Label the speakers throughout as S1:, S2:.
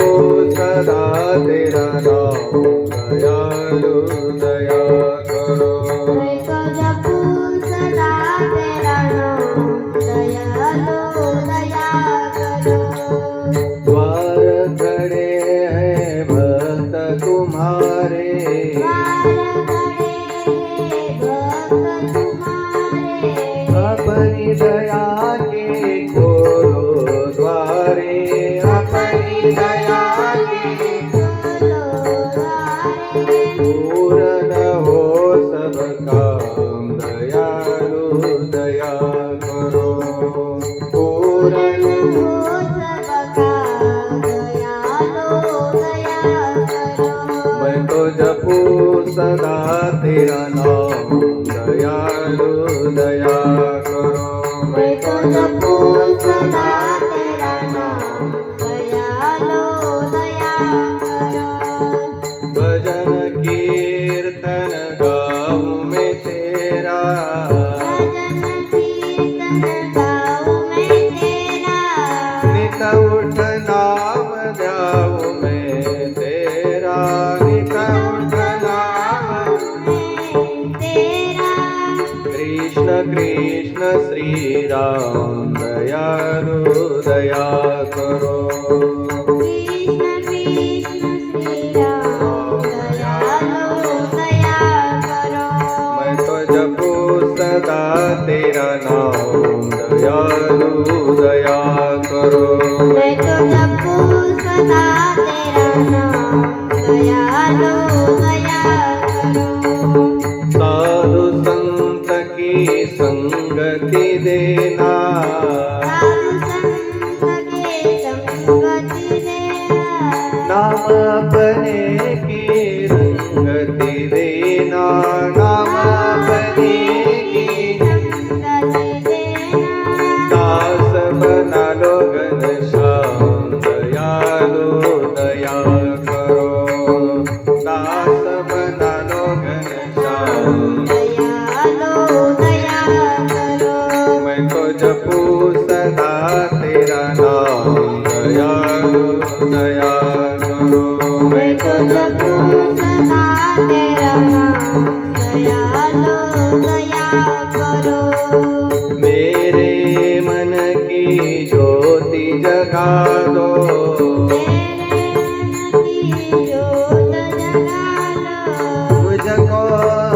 S1: सदा तेरा नाम दयालु दया करो।
S2: मैं तो जपू सदा तेरा नाम दयालु दया करो।
S1: द्वार खड़े हैं भक्त तुम्हारे,
S2: द्वार खड़े हैं भक्त तुम्हारे,
S1: अपनी दया के खोलो द्वारे, अपनी दया के
S2: खोलो द्वारे।
S1: पूर्ण हो सब काम दयालु दया करो। पूर्ण
S2: हो सबका दयालु दया करो।
S1: मैं तो जपू सदा तेरा नाम दयालु दया करो।
S2: मैं तो जपू सदा तेरा नाम दयालु दया करो।
S1: भजन कीर्तन गाऊं मैं तेरा,
S2: भजन कीर्तन गाऊं मैं तेरा,
S1: नित उठ नाम ध्याऊं मैं तेरा, नित उठ नाम।
S2: मैं तेरा।
S1: कृष्ण कृष्ण श्री राम दयालु दया करो।
S2: कृष्ण कृष्ण श्री राम दयालु दया करो।
S1: मैं तो जपू सदा तेरा नाम दयालु दया करो।
S2: मैं तो जपू सदा तेरा नाम दयालु दया करो।
S1: साधु संत की संगति देना,
S2: साधु संत के संगति देना,
S1: नाम अपने की रंगति देना, नाम अपने की।
S2: संगति देना।
S1: दास बना लो घनश्याम दयालु दया करो। दास बना लो घनश्याम,
S2: दयालु दया करो।
S1: मैं तो जपू सदा तेरा नाम दयालु दया करो। मैं तो जपू
S2: सदा तेरा नाम दयालु दया करो।
S1: मेरे मन की ज्योति जगा दो,
S2: मेरे मन की ज्योत जगा लो।
S1: मुझको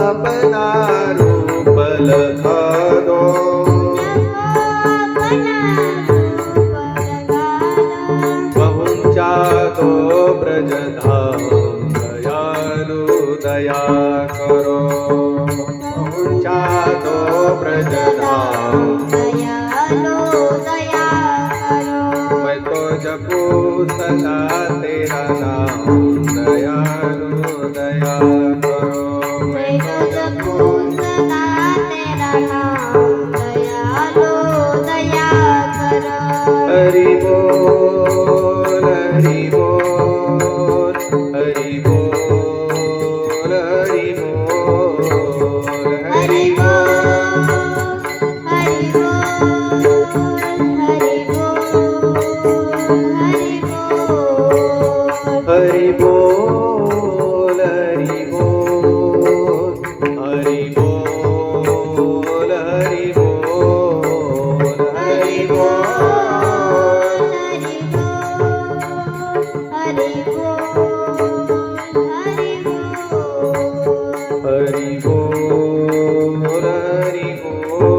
S1: अपना रूप लगा दो।
S2: अपना रूप लगा लो।
S1: पहुँचा दो ब्रज धाम दयालु दया करो। पहुँचा दो ब्रज धाम,
S2: दयालु दया करो।
S1: मैं तो जपू सदा तेरा नाम दयालु दया करो।
S2: मैं तो जपू सदा तेरा नाम दयालु दया करो।
S1: हरि बोल हरि बोल हरि बोल हरि बोल
S2: हरि
S1: हरि
S2: बोल हरि बोल हरि बोल हरि बोल।
S1: हरि बोल हरि बोल हरि बोल हरि बोल हरि बोल। हरि बोल हरि बोल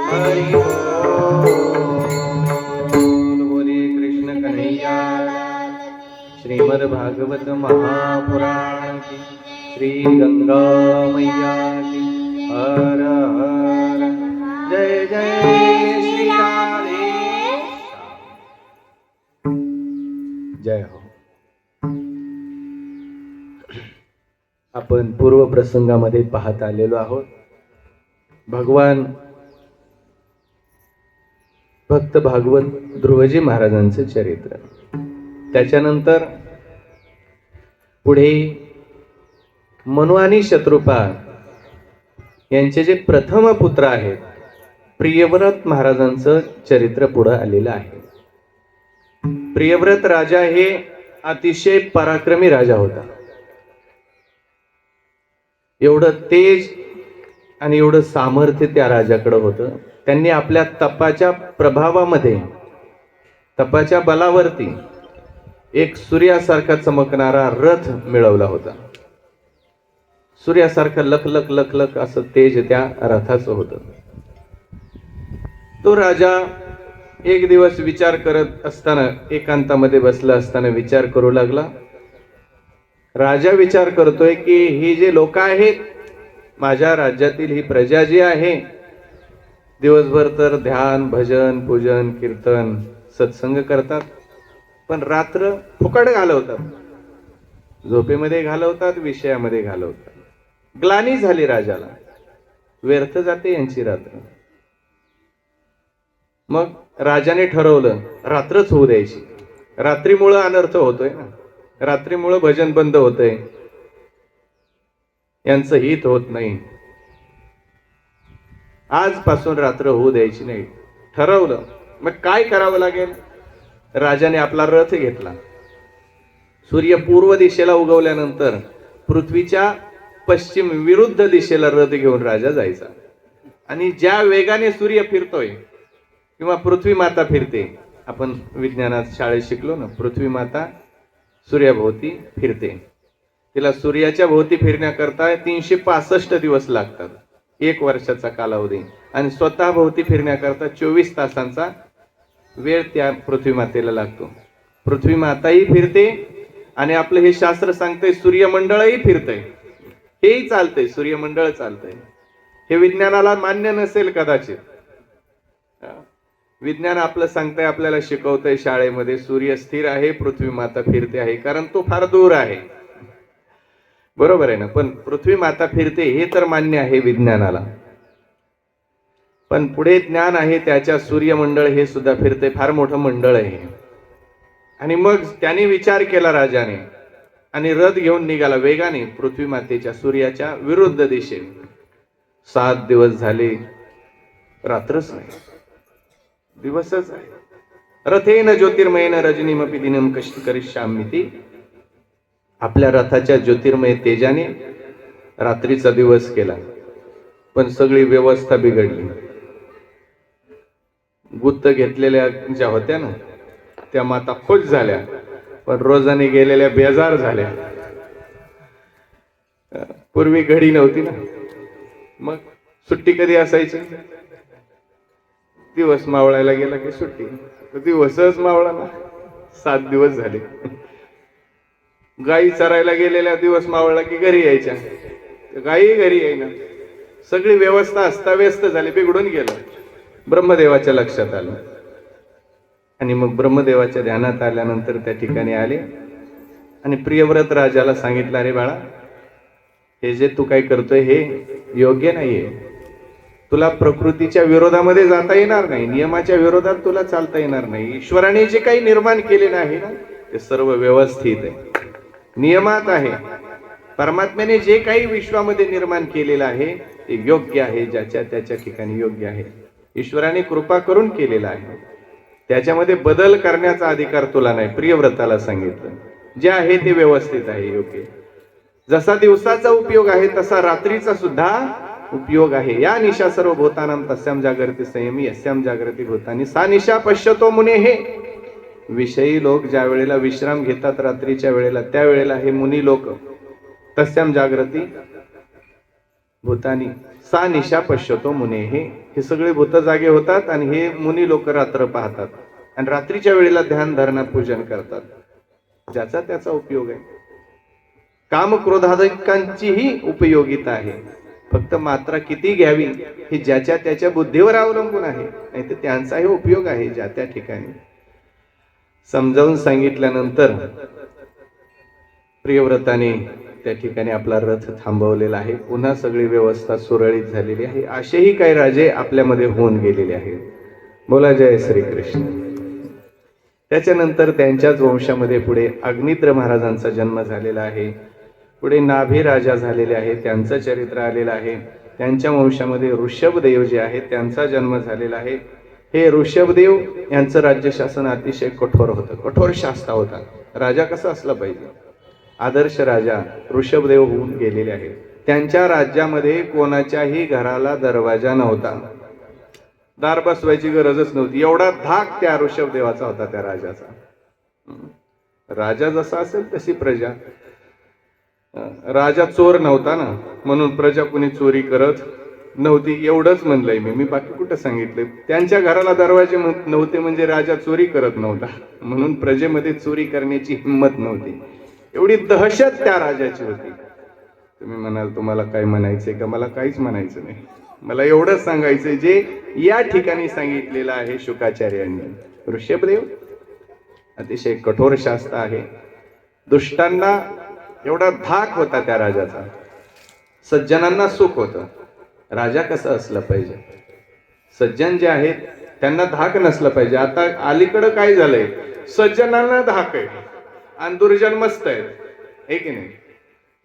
S1: हरि बोल। बोले कृष्ण कन्हैया श्रीमद् भागवत महापुराण की, श्री गंगा मैया की। हर हर जय जय श्री राधे। जय हो। आपण पूर्व प्रसंगामध्ये पाहत आलेलो आहोत भगवान भक्त भागवत ध्रुवजी महाराजांचे चरित्र। त्याच्यानंतर पुढे मनु आणि शत्रुपा यांचे जे प्रथम पुत्र आहेत प्रियव्रत महाराजांचं चरित्र पुढे आलेलं आहे। प्रियव्रत राजा हे अतिशय पराक्रमी राजा होता. एवढं तेज आणि एवढं सामर्थ्य त्या राजाकडे होतं. त्यांनी आपल्या तपाच्या प्रभावामध्ये, तपाच्या बलावरती एक सूर्यासारखा चमकणारा रथ मिळवला होता. सूर्यासारखं लखलख लखलख असं तेज त्या रथाचं होतं. तो राजा एक दिवस विचार करत असताना, एकांतामध्ये बसला असताना विचार करू लागला. राजा विचार करतोय की ही जे लोक आहेत, माझ्या राज्यातील ही प्रजा जी आहे, दिवसभर तर ध्यान, भजन, पूजन, कीर्तन, सत्संग करतात, पण रात्र फुकट घालवतात, झोपेमध्ये घालवतात, विषयामध्ये घालवतात. ग्लानी झाली राजाला, व्यर्थ जाते यांची रात्र. मग राजाने ठरवलं रात्रच होऊ द्यायची. रात्रीमुळं अनर्थ होतोय ना, रात्रीमुळं भजन बंद होतंय, यांचं हित होत नाही. आजपासून रात्र होऊ द्यायची नाही ठरवलं. मग काय करावं लागेल? राजाने आपला रथ घेतला. सूर्य पूर्व दिशेला उगवल्यानंतर पृथ्वीच्या पश्चिम विरुद्ध दिशेला रथ घेऊन राजा जायचा. आणि ज्या वेगाने सूर्य फिरतोय किंवा पृथ्वी माता फिरते, आपण विज्ञानात शाळेत शिकलो ना, पृथ्वी माता सूर्याभोवती फिरते. तिला सूर्याच्या भोवती फिरण्याकरता 365 दिवस लागतात, 1 वर्षाचा कालावधी. आणि स्वतः भोवती फिरण्याकरता 24 तासांचा वेळ त्या पृथ्वी मातेला लागतो. पृथ्वी माताही फिरते आणि आपलं हे शास्त्र सांगतंय सूर्यमंडळही फिरतंय. हेही चालतंय, सूर्यमंडळ चालतंय. हे विज्ञानाला मान्य नसेल कदाचित. विज्ञान आपलं सांगतंय, आपल्याला शिकवतंय शाळेमध्ये, सूर्य स्थिर आहे, पृथ्वी माता फिरते आहे, कारण तो फार दूर आहे. बरोबर आहे ना? पण पृथ्वी माता फिरते हे तर मान्य आहे विज्ञानाला. पण पुढे ज्ञान आहे त्याच्या, सूर्यमंडळ हे सुद्धा फिरते, फार मोठं मंडळ आहे. आणि मग त्याने विचार केला राजाने, आणि रथ घेऊन निघाला वेगाने पृथ्वी मातेच्या, सूर्याच्या विरुद्ध दिशेने. 7 दिवस झाले, रात्रच नाही, दिवसच आहे. रथेन ज्योतिर्मयेन रजनीमपि दिनम कष्ट करिष्यामीति. आपल्या रथाच्या ज्योतिर्मय तेजाने रात्रीचा दिवस केला, पण सगळी व्यवस्था बिघडली. गुत्त घेतलेल्या ज्या होत्या ना, त्या माता खुश झाल्या, पण रोजाने गेलेल्या बेजार झाल्या. पूर्वी घडी नव्हती ना, मग सुट्टी कधी असायची? दिवस मावळायला गेला की सुट्टी. दिवसच मावळा ना, 7 दिवस झाले. गायी चरायला गेलेल्या दिवस मावळला की घरी यायच्या, गायी घरी येईना. सगळी व्यवस्था अस्ताव्यस्त झाली, बिघडून गेलं. ब्रह्मदेवाच्या लक्षात आलं, आणि मग ब्रह्मदेवाच्या ध्यानात आल्यानंतर त्या ठिकाणी आले आणि प्रियव्रत राजाला सांगितलं, अरे बाळा, हे जे तू काय करतोय हे योग्य नाहीये. तुला प्रकृतीच्या विरोधामध्ये जाता येणार नाही, नियमाच्या विरोधात तुला चालता येणार नाही. ईश्वराने जे काही निर्माण केलेलं आहे ना, ते सर्व व्यवस्थित आहे, नियमात आहे. परमात्म्याने जे काही विश्वामध्ये निर्माण केलेलं आहे ते योग्य आहे, ज्याच्या त्याच्या ठिकाणी योग्य आहे. ईश्वराने कृपा करून केलेलं आहे, त्याच्यामध्ये बदल करण्याचा अधिकार तुला नाही. प्रियव्रताला सांगितलं, जे आहे ते व्यवस्थित आहे, योग्य. जसा दिवसाचा उपयोग आहे तसा रात्रीचा सुद्धा उपयोग आहे. या निशा सर्व भूतानां तस्याम जागृती संयमी यस्याम जागृती भूतानी सा निशा पश्यतो मुने. हे विषयी लोक ज्या वेळेला विश्राम घेतात रात्रीच्या वेळेला, त्या वेळेला हे मुनी लोक तस्याम जागृती भूतानी सा निशा पश्यतो मुने. हे सगळे भूत जागे होतात आणि हे मुनी लोक रात्र पाहतात आणि रात्रीच्या वेळेला ध्यान धारणा पूजन करतात. ज्याचा त्याचा उपयोग आहे. काम क्रोधाधिकांचीही उपयोगिता आहे, फक्त मात्रा किती घ्यावी हे ज्याच्या त्याच्या बुद्धीवर अवलंबून आहे. नाही तर त्यांचाही उपयोग आहे ज्या त्या ठिकाणी. समजावून सांगितल्यानंतर प्रियव्रताने त्या ठिकाणी आपला रथ थांबवलेला आहे. पुन्हा सगळी व्यवस्था सुरळीत झालेली आहे. असेही काही राजे आपल्यामध्ये होऊन गेलेले आहेत. बोला जय श्री कृष्ण. त्याच्यानंतर त्यांच्याच वंशामध्ये पुढे अग्निद्र महाराजांचा जन्म झालेला आहे. पुढे नाभी राजा झालेले आहे, त्यांचं चरित्र आलेलं आहे. त्यांच्या वंशामध्ये ऋषभदेव जे आहे त्यांचा जन्म झालेला आहे. हे ऋषभदेव यांचं राज्य शासन अतिशय कठोर होतं, कठोर शास्ता होता. राजा कसा असला पाहिजे? आदर्श राजा ऋषभदेव होऊन गेलेले आहेत. त्यांच्या राज्यामध्ये कोणाच्याही घराला दरवाजा नव्हता, दार बसवायची गरजच नव्हती. एवढा धाक त्या ऋषभदेवाचा होता, त्या राजाचा. राजा जसा असेल तशी प्रजा. राजा चोर नव्हता ना, म्हणून प्रजा कुणी चोरी करत नव्हती. एवढंच म्हणलंय मी बाकी कुठं सांगितलंय. त्यांच्या घराला दरवाजे नव्हते म्हणजे राजा चोरी करत नव्हता, म्हणून प्रजेमध्ये चोरी करण्याची हिंमत नव्हती. एवढी दहशत त्या राजाची होती. तुम्ही म्हणाल तुम्हाला काय म्हणायचंय का? मला काहीच म्हणायचं नाही. मला एवढंच सांगायचंय जे या ठिकाणी सांगितलेलं आहे शुकाचार्यांनी. ऋषभदेव अतिशय कठोर शास्त्र आहे. दुष्टांना एवढा धाक होता त्या राजाचा, सज्जनांना सुख होतं. राजा कसा असला पाहिजे? सज्जन जे आहेत त्यांना धाक नसला पाहिजे. आता अलीकडं काय झालंय, सज्जनांना धाक आहे आणि दुर्जन मस्त आहेत, हे की नाही?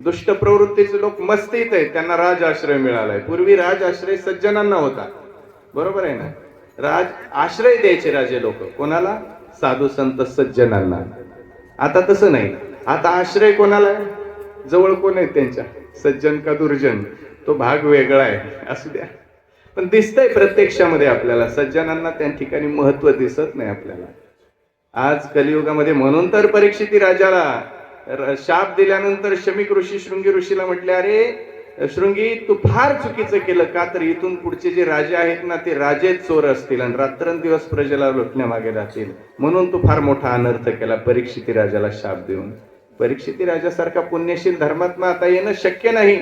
S1: दुष्ट प्रवृत्तीचे लोक मस्तीत आहेत, त्यांना राज आश्रय मिळालाय. पूर्वी राज आश्रय सज्जनांना होता, बरोबर आहे ना? राज आश्रय द्यायचे राजे लोक कोणाला? साधू संत सज्जनांना. आता तसं नाही. आता आश्रय कोणाला आहे? जवळ कोण आहेत त्यांच्या? सज्जन का दुर्जन, तो भाग वेगळा आहे, असू द्या. पण दिसतंय प्रत्यक्षामध्ये आपल्याला सज्जनांना त्या ठिकाणी महत्व दिसत नाही आपल्याला आज कलियुगामध्ये. म्हणून तर परीक्षिती राजाला शाप दिल्यानंतर शमीक ऋषी शृंगी ऋषीला म्हटले, अरे शृंगी तू फार चुकीचं केलं. का तर इथून पुढचे जे राजे आहेत ना ते राजे चोर असतील आणि रात्रंदिवस प्रजेला लुटण्यामागे राहतील, म्हणून तू फार मोठा अनर्थ केला परीक्षिती राजाला शाप देऊन. परीक्षिती राजासारखा पुण्यशील धर्मात्मा आता येणं शक्य नाही,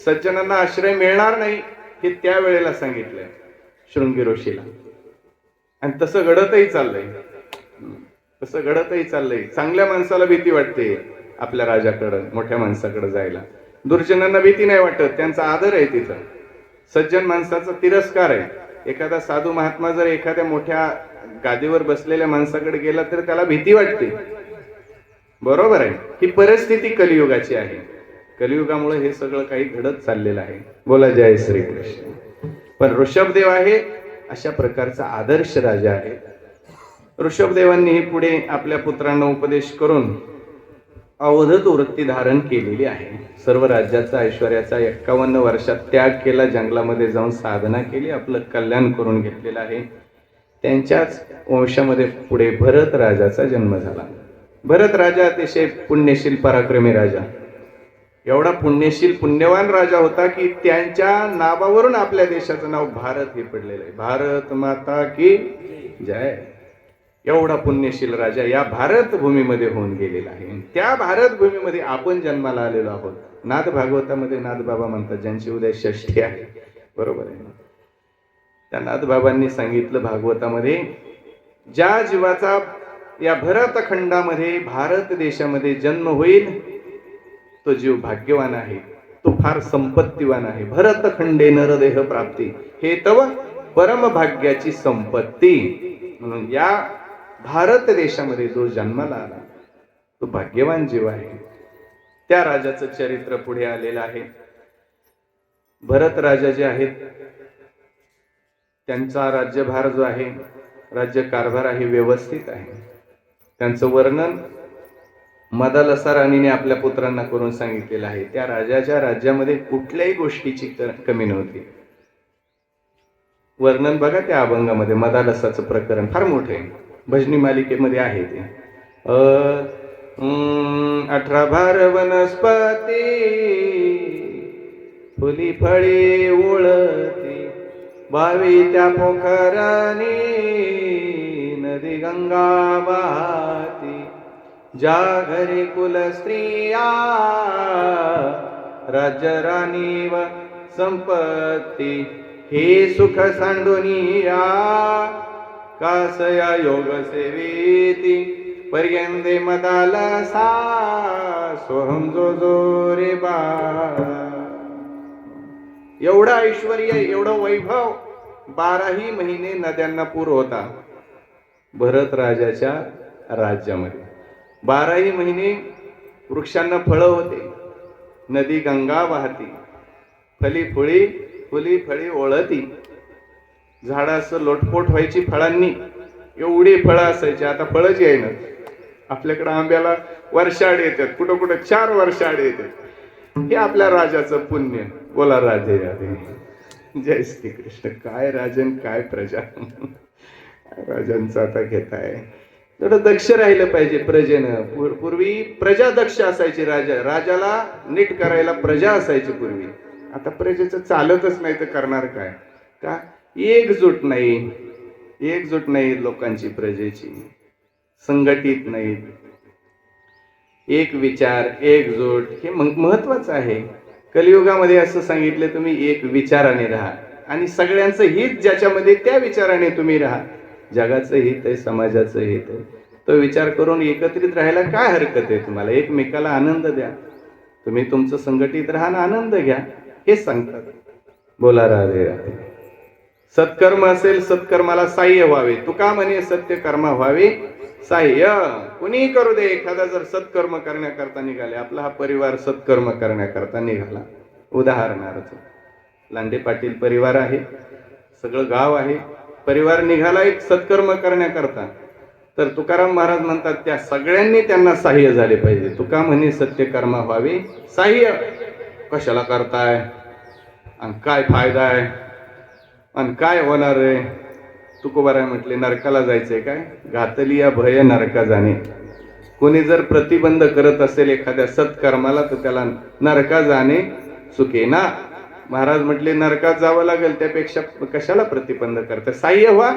S1: सज्जनांना आश्रय मिळणार नाही, हे त्यावेळेला सांगितलंय शृंगी ऋषीला. आणि तसं घडतही चाललंय. चांगल्या माणसाला भीती वाटते आपल्या राजाकडं, मोठ्या माणसाकडे जायला. दुर्जनांना भीती नाही वाटत, त्यांचा आदर आहे तिथं. सज्जन माणसाचा तिरस्कार आहे. एखादा साधू महात्मा जर एखाद्या मोठ्या गादीवर बसलेल्या माणसाकडे गेला तर त्याला भीती वाटते, बरोबर आहे? ही परिस्थिती कलियुगाची आहे. कलियुगामुळे हे सगळं काही घडत चाललेलं आहे. बोला जय श्रीकृष्ण. पण ऋषभदेव आहे अशा प्रकारचा आदर्श राजा आहे. ऋषभदेवांनी पुढे आपल्या पुत्रांना उपदेश करून अवधूत वृत्ती धारण केलेली आहे. सर्व राज्याचा ऐश्वर्याचा 51 वर्षात त्याग केला, जंगलामध्ये जाऊन साधना केली, आपलं कल्याण करून घेतलेलं आहे. त्यांच्याच वंशामध्ये पुढे भरत राजाचा जन्म झाला. भरत राजा अतिशय पुण्यशील पराक्रमी राजा, एवढा पुण्यशील पुण्यवान राजा होता की त्यांच्या नावावरून आपल्या देशाचं नाव भारत हे पडलेलं आहे. भारत माता की जय. एवढा पुण्यशील राजा या भारत भूमीमध्ये होऊन गेलेला आहे. त्या भारत भूमीमध्ये आपण जन्माला आलेलो आहोत. नाथ भागवतामध्ये नाथबाबा म्हणतात ज्यांची उद्या षष्ठी आहे, बरोबर आहे ना? त्या नाथबाबांनी सांगितलं भागवतामध्ये, ज्या जीवाचा या भरत खंडामध्ये भारत देशामध्ये जन्म होईल तो जीव भाग्यवान आहे, तो फार संपत्तीवान आहे. भरत खंडे नरदेह प्राप्ती हे तव परम भाग्याची संपत्ती. म्हणून या भारत देशामध्ये जो जन्माला आला तो भाग्यवान जीव आहे. त्या राजाचं चरित्र पुढे आलेलं आहे. भरत राजा जे आहेत त्यांचा राज्यभार जो आहे, राज्य कारभार आहे, व्यवस्थित आहे. त्यांचं वर्णन मदालसा राणीने आपल्या पुत्रांना करून सांगितलेलं आहे. त्या राजाच्या राज्यामध्ये कुठल्याही गोष्टीची कमी नव्हती. वर्णन बघा त्या अभंगामध्ये. मदालसाचं प्रकरण फार मोठं आहे, भजनी मालिकेमध्ये आहे ते. 18 भार वनस्पती फुली फळी ओळती, 22 त्या पोखरानी नदी गंगा वाहती, ज्या घरी कुल स्त्रिया राज्य राणी व संपत्ती, हे सुख सांडोनिया कासया योग सेवेती, पर्यंदे मदालसा सोहम जो जो रे बा. एवढा ऐश्वर्य, एवढं वैभव, 12ही महिने नद्यांना पूर होता भरत राजाच्या राज्यामध्ये. 12ही महिने वृक्षांना फळं होते, नदी गंगा वाहती, फुली फळी ओळती. झाड असं लोटपोट व्हायची फळांनी, एवढी फळं असायची. आता फळच येईना. आपल्याकडे आंब्याला वर्षाआड येतात, कुठं कुठं 4 वर्षाआड येतात. हे आपल्या राजाचं पुण्य. बोला राधे राधे. जय श्री कृष्ण. काय राजन काय प्रजा. राजांचं आता घेताय. थोडं दक्ष राहिलं पाहिजे प्रजेनं. पूर्वी प्रजा दक्ष असायची. राजाला नीट करायला प्रजा असायची पूर्वी. आता प्रजेचं चालतच नाही तर करणार काय. का एकजूट नाही लोकांची, प्रजेची संघटित नाहीत. एक विचार, एकजूट हे महत्वाचं आहे. कलियुगामध्ये असं सांगितलं, तुम्ही एक विचाराने राहा आणि सगळ्यांचं हित ज्याच्यामध्ये, त्या विचाराने तुम्ही राहा. जगाचं हित आहे, समाजाचं हित आहे, तो विचार करून एकत्रित राहायला काय हरकत आहे तुम्हाला. एकमेकाला आनंद द्या. तुम्ही तुमचं संघटित राहा आणि आनंद घ्या, हे सांगतात. बोला राधे राधे. सत्कर्म असेल, सत्कर्माला साह्य व्हावे. तुका म्हणे सत्य कर्म व्हावे साह्य. कुणी करू दे. एखादा जर सत्कर्म करण्याकरता निघाले, आपला हा परिवार सत्कर्म करण्याकरता निघाला, उदाहरणार्थ लांडे पाटील परिवार आहे, सगळं गाव आहे, परिवार निघाला एक सत्कर्म करण्याकरता, तर तुकाराम महाराज म्हणतात त्या सगळ्यांनी त्यांना साह्य झाले पाहिजे. तुका म्हणे सत्य कर्म व्हावे साह्य. कशाला करताय आणि काय फायदा आहे आणि काय होणार आहे. तुकोबाराय म्हटले नरकाला जायचंय काय. घातली या भय नरका जाणे. कोणी जर प्रतिबंध करत असेल एखाद्या सत्कर्माला तर त्याला नरका जाणे चुकेना. महाराज म्हटले नरकात जावं लागेल, त्यापेक्षा कशाला प्रतिबंध करता. साह्य व्हा,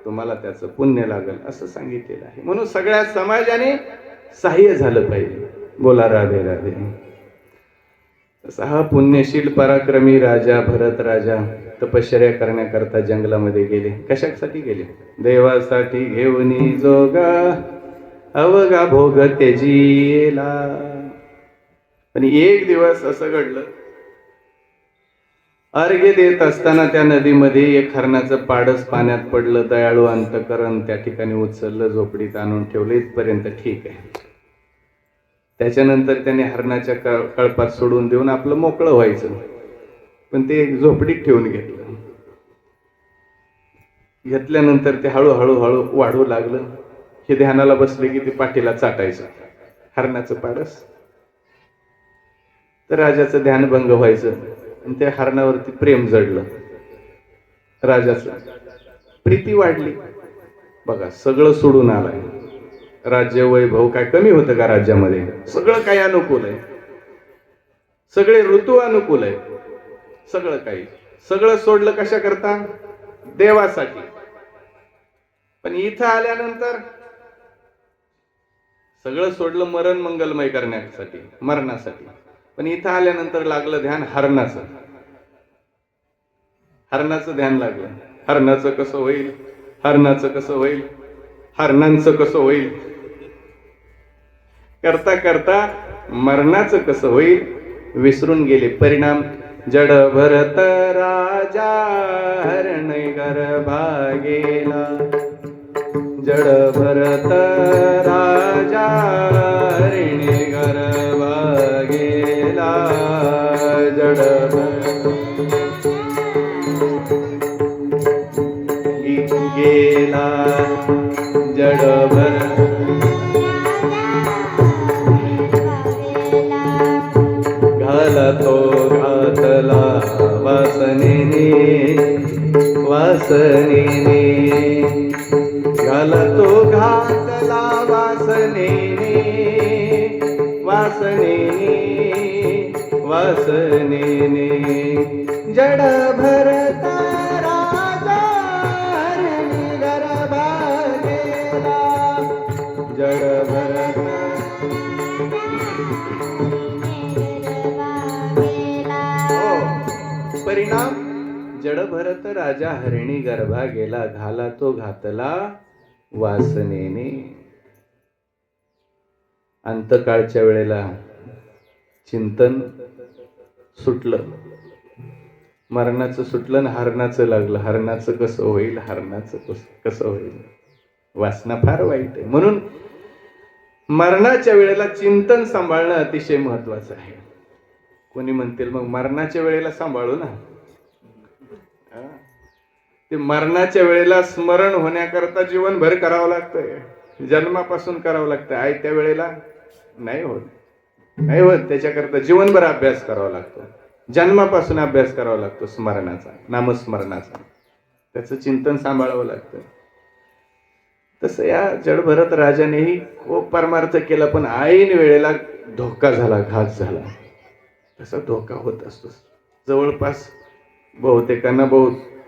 S1: तुम्हाला त्याचं पुण्य लागेल, असं सांगितलेलं आहे. म्हणून सगळ्या समाजाने साह्य झालं पाहिजे. बोला राधे राधे. तसा हा पुण्यशील पराक्रमी राजा भरत राजा तपश्चर्या करण्याकरता जंगलामध्ये गेले. कशासाठी गेले. देवासाठी घेऊनी जोगा अवघा भोग त्यजीला. पण एक दिवस असं घडलं, अर्घ्य देत असताना त्या नदीमध्ये एक हरणाचं पाडस पाण्यात पडलं. दयाळू अंतकरण त्या ठिकाणी उचललं, झोपडीत आणून ठेवलं. इथपर्यंत ठीक आहे. त्याच्यानंतर त्याने हरणाच्या कळपात सोडून देऊन आपलं मोकळं व्हायचं, पण ते झोपडीत ठेवून घेतल्यानंतर ते हळूहळू वाढू लागलं. हे ध्यानाला बसले की ते पाठीला चाटायचं हरणाचं पाडस. तर राजाचं ध्यानभंग व्हायचं आणि त्या हरणावरती प्रेम जडलं. राजाचं प्रीती वाढली. बघा सगळं सोडून आलाय. राज्य वैभव काय कमी होतं का राज्यामध्ये. सगळं काही अनुकूल आहे, सगळे ऋतू अनुकूल आहे, सगळं काही. सगळं सोडलं कशा करता. देवासाठी. पण इथं आल्यानंतर सगळं सोडलं मरण मंगलमय करण्यासाठी, मरणासाठी. पण इथं आल्यानंतर लागलं ध्यान हरणाचं. हरणाचं ध्यान लागलं. हरणाचं कसं होईल, हरणाचं कसं होईल, हरणांचं कसं होईल. करता करता मरणाचं कसं होईल विसरून गेले. परिणाम जड भरत राजा हरण गर्भा गेला. जड भरत राजा हरण गर्भा गेला. जड गेला. जड भरत घाला तो घातला वासनेने. वासनेने घाला तो घातला वासनेने. वासनेने वासनेने जड भरत राजा हरणी गर्भा गेला. जड भरत परिणाम जड भरत राजा हरिणी गर्भा गेला. घाला तो घातला वासनेने. अंतकाळच्या वेळेला चिंतन सुटलं, मरणाचं सुटलं आणि हरणाचं लागलं. हरणाचं कसं होईल, हरणाचं कसं होईल. वासना फार वाईट आहे. म्हणून मरणाच्या वेळेला चिंतन सांभाळणं अतिशय महत्वाचं आहे. कोणी म्हणतील मग मरणाच्या वेळेला सांभाळू ना. ते मरणाच्या वेळेला स्मरण होण्याकरता जीवनभर करावं लागतंय, जन्मापासून करावं लागतं. त्या वेळेला नाही होत, नाही होत. त्याच्याकरता जीवनभर अभ्यास करावा लागतो, जन्मापासून अभ्यास करावा लागतो स्मरणाचा, नामस्मरणाचा. त्याचं चिंतन सांभाळावं लागतं. तसं या जडभरत राजानेही खूप परमार्थ केला, पण ऐन वेळेला धोका झाला, घात झाला. तसा धोका होत असतो जवळपास बहुतेकांना,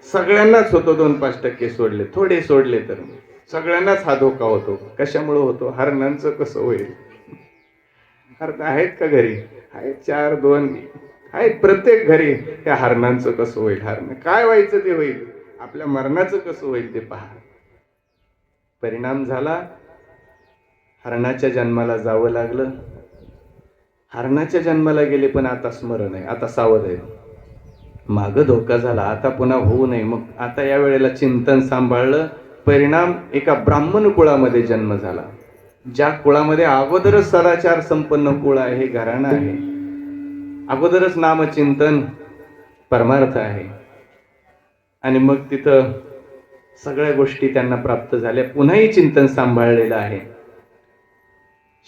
S1: सगळ्यांनाच होतो. 2-5% सोडले, थोडे सोडले तर सगळ्यांनाच हा धोका होतो. कशामुळे होतो? हरणांचं कसं होईल? हरण आहेत का घरी? आहेत 4-2 आहेत प्रत्येक घरी. त्या हरणांचं कसं होईल? हरण काय व्हायचं ते होईल, आपल्या मरणाचं कसं होईल ते पहा. परिणाम झाला, हरणाच्या जन्माला जावं लागलं. हरणाच्या जन्माला गेले, पण आता स्मरण आहे, आता सावध आहे. माग धोका झाला, आता पुन्हा होऊ नये. मग आता या वेळेला चिंतन सांभाळलं. परिणाम, एका ब्राह्मण कुळामध्ये जन्म झाला. ज्या कुळामध्ये अगोदरच सदाचार संपन्न कुळ आहे, घराणं आहे, अगोदरच नामचिंतन परमार्थ आहे. आणि मग तिथं सगळ्या गोष्टी त्यांना प्राप्त झाल्या. पुन्हाही चिंतन सांभाळलेलं आहे.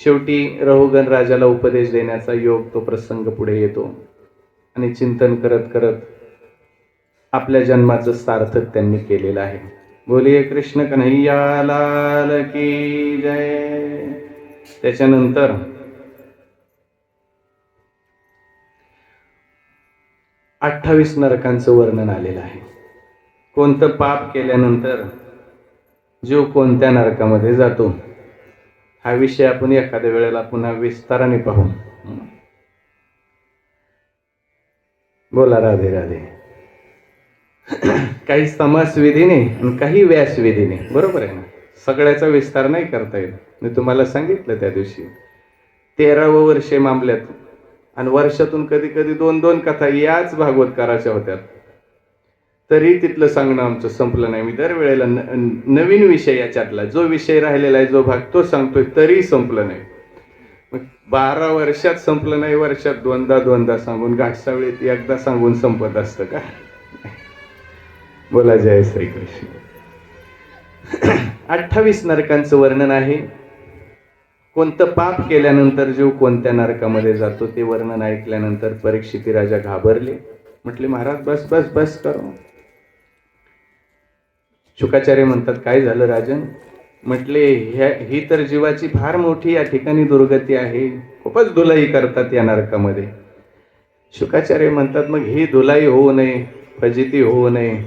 S1: शेवटी रहुगण राजाला उपदेश देण्याचा योग, तो प्रसंग पुढे येतो. आणि चिंतन करत करत आपल्या जन्माचं सार्थक त्यांनी केलेलं आहे. बोलिये कृष्ण कन्हैया लाल की जय. त्याच्यानंतर अठ्ठावीस नरकांचं वर्णन आलेलं आहे. कोणतं पाप केल्यानंतर जीव कोणत्या नरकामध्ये जातो, हा विषय आपण एखाद्या वेळेला पुन्हा विस्ताराने पाहू. बोला राधे राधे. काही समास विधीने आणि काही व्यास विधीने, बरोबर आहे ना. सगळ्याचा विस्तार नाही करता येत. मी तुम्हाला सांगितलं त्या दिवशी 13वं वर्षे मामल्यात, आणि वर्षातून कधी कधी 2-2 कथा याच भागवतकाराच्या होत्या. तरी तिथलं सांगणं आमचं संपलं नाही. मी दरवेळेला नवीन विषय, याच्यातला जो विषय राहिलेला आहे, जो भाग, तो सांगतोय, तरी संपलं नाही. मग 12 वर्षात संपलं नाही. वर्षात दोनदा सांगून, घाटसावळीत एकदा सांगून संपत असतं का? बोला जय श्रीकृष्ण. 28 नरकांचं वर्णन आहे. कोणतं पाप केल्यानंतर जीव कोणत्या नरकामध्ये जातो ते वर्णन ऐकल्यानंतर परीक्षिती राजा घाबरले. म्हटले, महाराज बस बस बस करो. शुकाचार्य म्हणतात, काय झालं राजन? म्हटले, ही तर जीवाची फार मोठी या ठिकाणी दुर्गती आहे, खूपच धुलाई करतात या नरकामध्ये. शुकाचार्य म्हणतात, मग ही धुलाई होऊ नये, फजिती होऊ नये,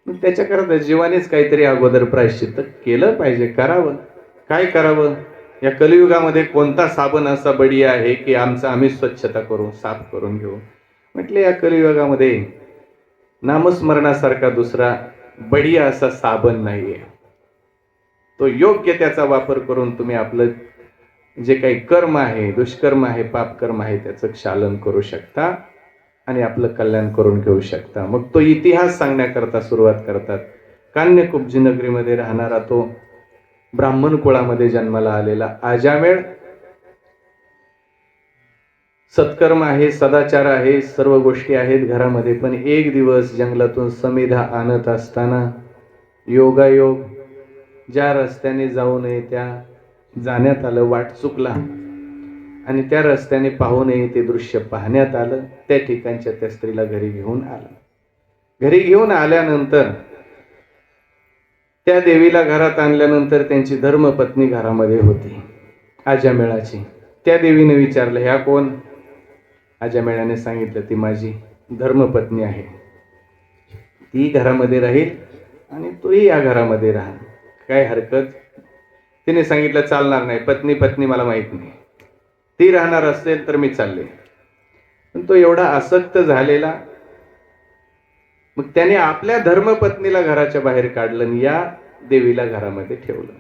S1: मग त्याच्याकरता जीवानेच काहीतरी अगोदर प्रायश्चित्त केलं पाहिजे, करावं. काय करावं? या कलियुगामध्ये कोणता साबण असा बढिया आहे की आम्ही स्वच्छता करू, साफ करून घेऊ? म्हटले, या कलियुगामध्ये नामस्मरणासारखा दुसरा बढिया असा साबण नाहीये. तो योग्य त्याचा वापर करून तुम्ही आपलं जे काही कर्म आहे, दुष्कर्म आहे, पापकर्म आहे, त्याचं क्षालन करू शकता आणि आपलं कल्याण करून घेऊ शकता. मग तो इतिहास सांगण्याकरता सुरुवात करतात. कान्यकुब्जी नगरीमध्ये राहणारा तो ब्राह्मण कुळामध्ये जन्माला आलेला अजामेळ, सत्कर्म आहे, सदाचार आहे, सर्व गोष्टी आहेत घरामध्ये. पण एक दिवस जंगलातून समिधा आणत असताना योगायोग ज्या रस्त्याने जाऊ नये त्या जाण्यात आलं, वाट चुकला आणि त्या रस्त्याने पाहू नये ते दृश्य पाहण्यात आलं. त्या ठिकाणच्या त्या स्त्रीला घरी घेऊन आलं. घरी घेऊन आल्यानंतर त्या देवीला घरात आणल्यानंतर त्यांची धर्मपत्नी घरामध्ये होती, अजामेळाची. त्या देवीने विचारलं, ह्या कोण? अजामेळाने सांगितलं, ती माझी धर्मपत्नी आहे, ती घरामध्ये राहील आणि तूही या घरामध्ये राहा, काय हरकत? तिने सांगितलं, चालणार नाही, पत्नी मला माहित नाही, ती राहणार असेल तर मी चालले. पण तो एवढा आसक्त झालेला, मग त्याने आपल्या धर्मपत्नीला घराच्या बाहेर काढलं आणि या देवीला घरामध्ये ठेवलं.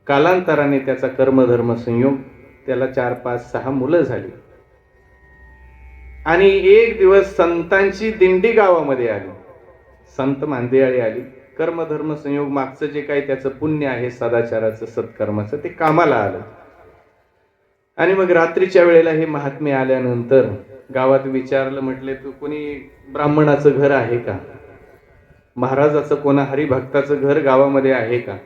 S1: कालांतराने त्याचा कर्मधर्म संयोग, त्याला 4-5-6 मुलं झाली. आणि एक दिवस संतांची दिंडी गावामध्ये आली, संत मांदेयाळी आली. कर्मधर्म संयोग, मागचं जे काही त्याचं पुण्य आहे, सदाचाराचं, सत्कर्माचं, ते कामाला आलं. आणि मग रात्रीच्या वेळेला हे महात्मे आल्यानंतर गावात विचारलं, म्हटले तू कोणी ब्राह्मणाचं घर आहे का, महाराजाचं कोणा हरिभक्ताचं घर गावामध्ये आहे का.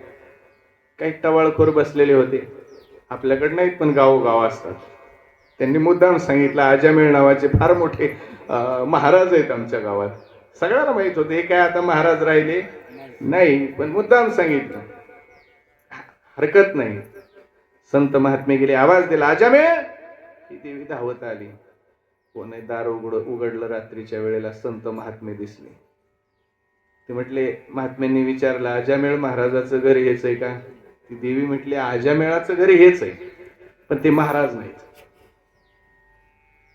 S1: काही टवाळखोर बसलेले होते, आपल्याकडे नाहीत पण गावोगाव असतात. त्यांनी मुद्दाम सांगितलं आजामेळ नावाचे फार मोठे महाराज आहेत आमच्या गावात. सगळ्यांना माहित होते हे काय आता महाराज राहिले नाही, पण मुद्दाम सांगितलं. हरकत नाही. संत महात्मे गेले, आवाज दिला आजामेळ. ही देवी धावत आली. कोणी दार उघडलं रात्रीच्या वेळेला. संत महात्मे दिसले. ते म्हटले, महात्म्यांनी विचारलं आजामेळ महाराजाचं घर हेच आहे का. ती देवी म्हटली आजामेळाचं घर हेच आहे, पण ते महाराज नाहीत.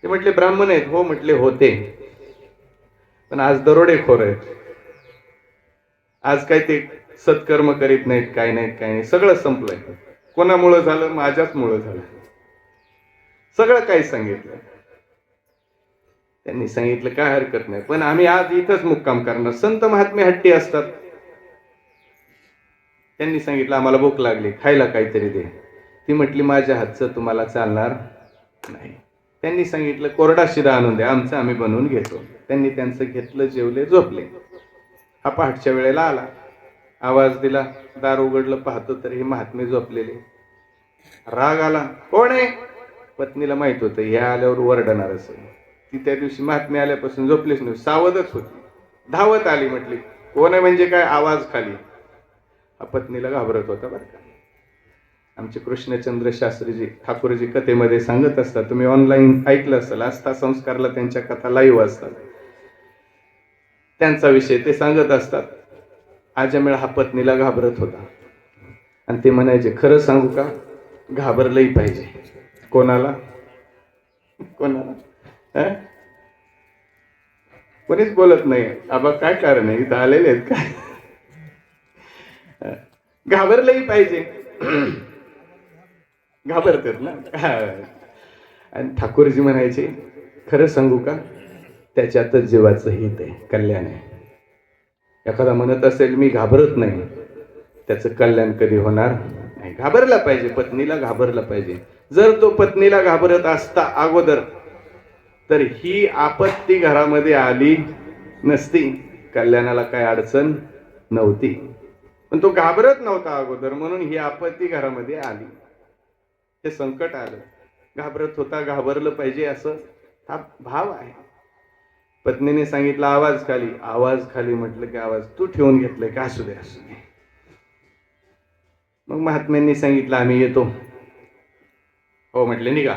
S1: ते म्हटले ब्राह्मण आहेत. हो म्हटले होते, पण आज दरोडेखोर आहेत. आज काय ते सत्कर्म करीत नाहीत, काय नाहीत, काय नाही. सगळं संपलंय. कोणामुळं झालं, माझ्याच मुळे झालं. सगळं काही सांगितलं. त्यांनी सांगितलं काय हरकत नाही, पण आम्ही आज इथंच मुक्काम करणार. संत महात्मे हट्टी असतात. त्यांनी सांगितलं आम्हाला भूक लागली, खायला काहीतरी दे. ती म्हटली माझ्या हातचं तुम्हाला चालणार नाही. त्यांनी सांगितलं कोरडा शिरा आणून द्या, आमचं आम्ही बनवून घेतो. त्यांनी त्यांचं घेतलं, जेवले, झोपले. हा पहाटच्या वेळेला आला, आवाज दिला, दार उघडलं, पाहतो तर हे महात्मे झोपलेले. राग आला, कोण आहे. पत्नीला माहित होतं ह्या आल्यावर वरडणार असेल. ती त्या दिवशी महात्मे आल्यापासून झोपलीच नाही, सावधच होती. धावत आली, म्हटली कोण आहे म्हणजे काय, आवाज खाली. हा पत्नीला घाबरत होता बरं का. आमचे कृष्णचंद्र शास्त्रीजी ठाकूरजी कथेमध्ये सांगत असतात, तुम्ही ऑनलाईन ऐकलं असेल, आस्था संस्कारला त्यांच्या कथा लाईव्ह असतात. त्यांचा विषय ते सांगत असतात. आजामेळ हा पत्नीला घाबरत होता आणि ते म्हणायचे खरं सांगू का, घाबरलंही पाहिजे. कोणाला कोणाला कोणीच बोलत नाही. आबा काय कारण आहे, इथं आलेले आहेत काय. घाबरलंही पाहिजे. घाबरतात ना. आणि ठाकूरजी म्हणायचे खरं सांगू का, त्याच्यातच जीवाचं हित आहे, कल्याण आहे. एखादा म्हणत असेल मी घाबरत नाही, त्याचं कल्याण कधी होणार नाही. घाबरला पाहिजे, पत्नीला घाबरला पाहिजे. जर तो पत्नीला घाबरत असता अगोदर तर ही आपत्ती घरामध्ये आली नसती, कल्याणाला काय अडचण नव्हती. पण तो घाबरत नव्हता अगोदर, म्हणून ही आपत्ती घरामध्ये आली, हे संकट आलं. घाबरत होता, घाबरलं पाहिजे असं हा भाव आहे. पत्नीने सांगितलं आवाज खाली. आवाज खाली म्हटलं की आवाज तू ठेवून घेतलंय का, असू दे असू दे. मग महात्म्यांनी सांगितलं आम्ही येतो. हो म्हटले निघा.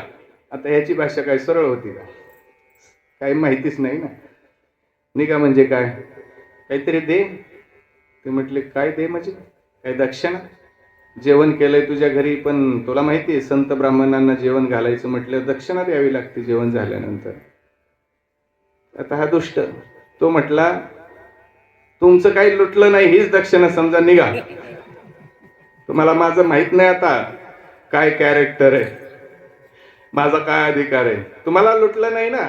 S1: आता ह्याची भाषा काय सरळ होती का, काही माहितीच नाही ना. निघा म्हणजे काय, काहीतरी दे. ते म्हटले काय दे म्हणजे काय, दक्षिणा. जेवण केलंय तुझ्या घरी, पण तुला माहिती आहे संत ब्राह्मणांना जेवण घालायचं म्हटलं दक्षिणा द्यावी लागते जेवण झाल्यानंतर. आता हा दुष्ट तो म्हटला तुमचं काही लुटलं नाही, हीच दक्षिणा समजा, निघा. तुम्हाला माझं माहित नाही आता काय कॅरेक्टर आहे, माझा काय अधिकार आहे. तुम्हाला लुटलं नाही ना,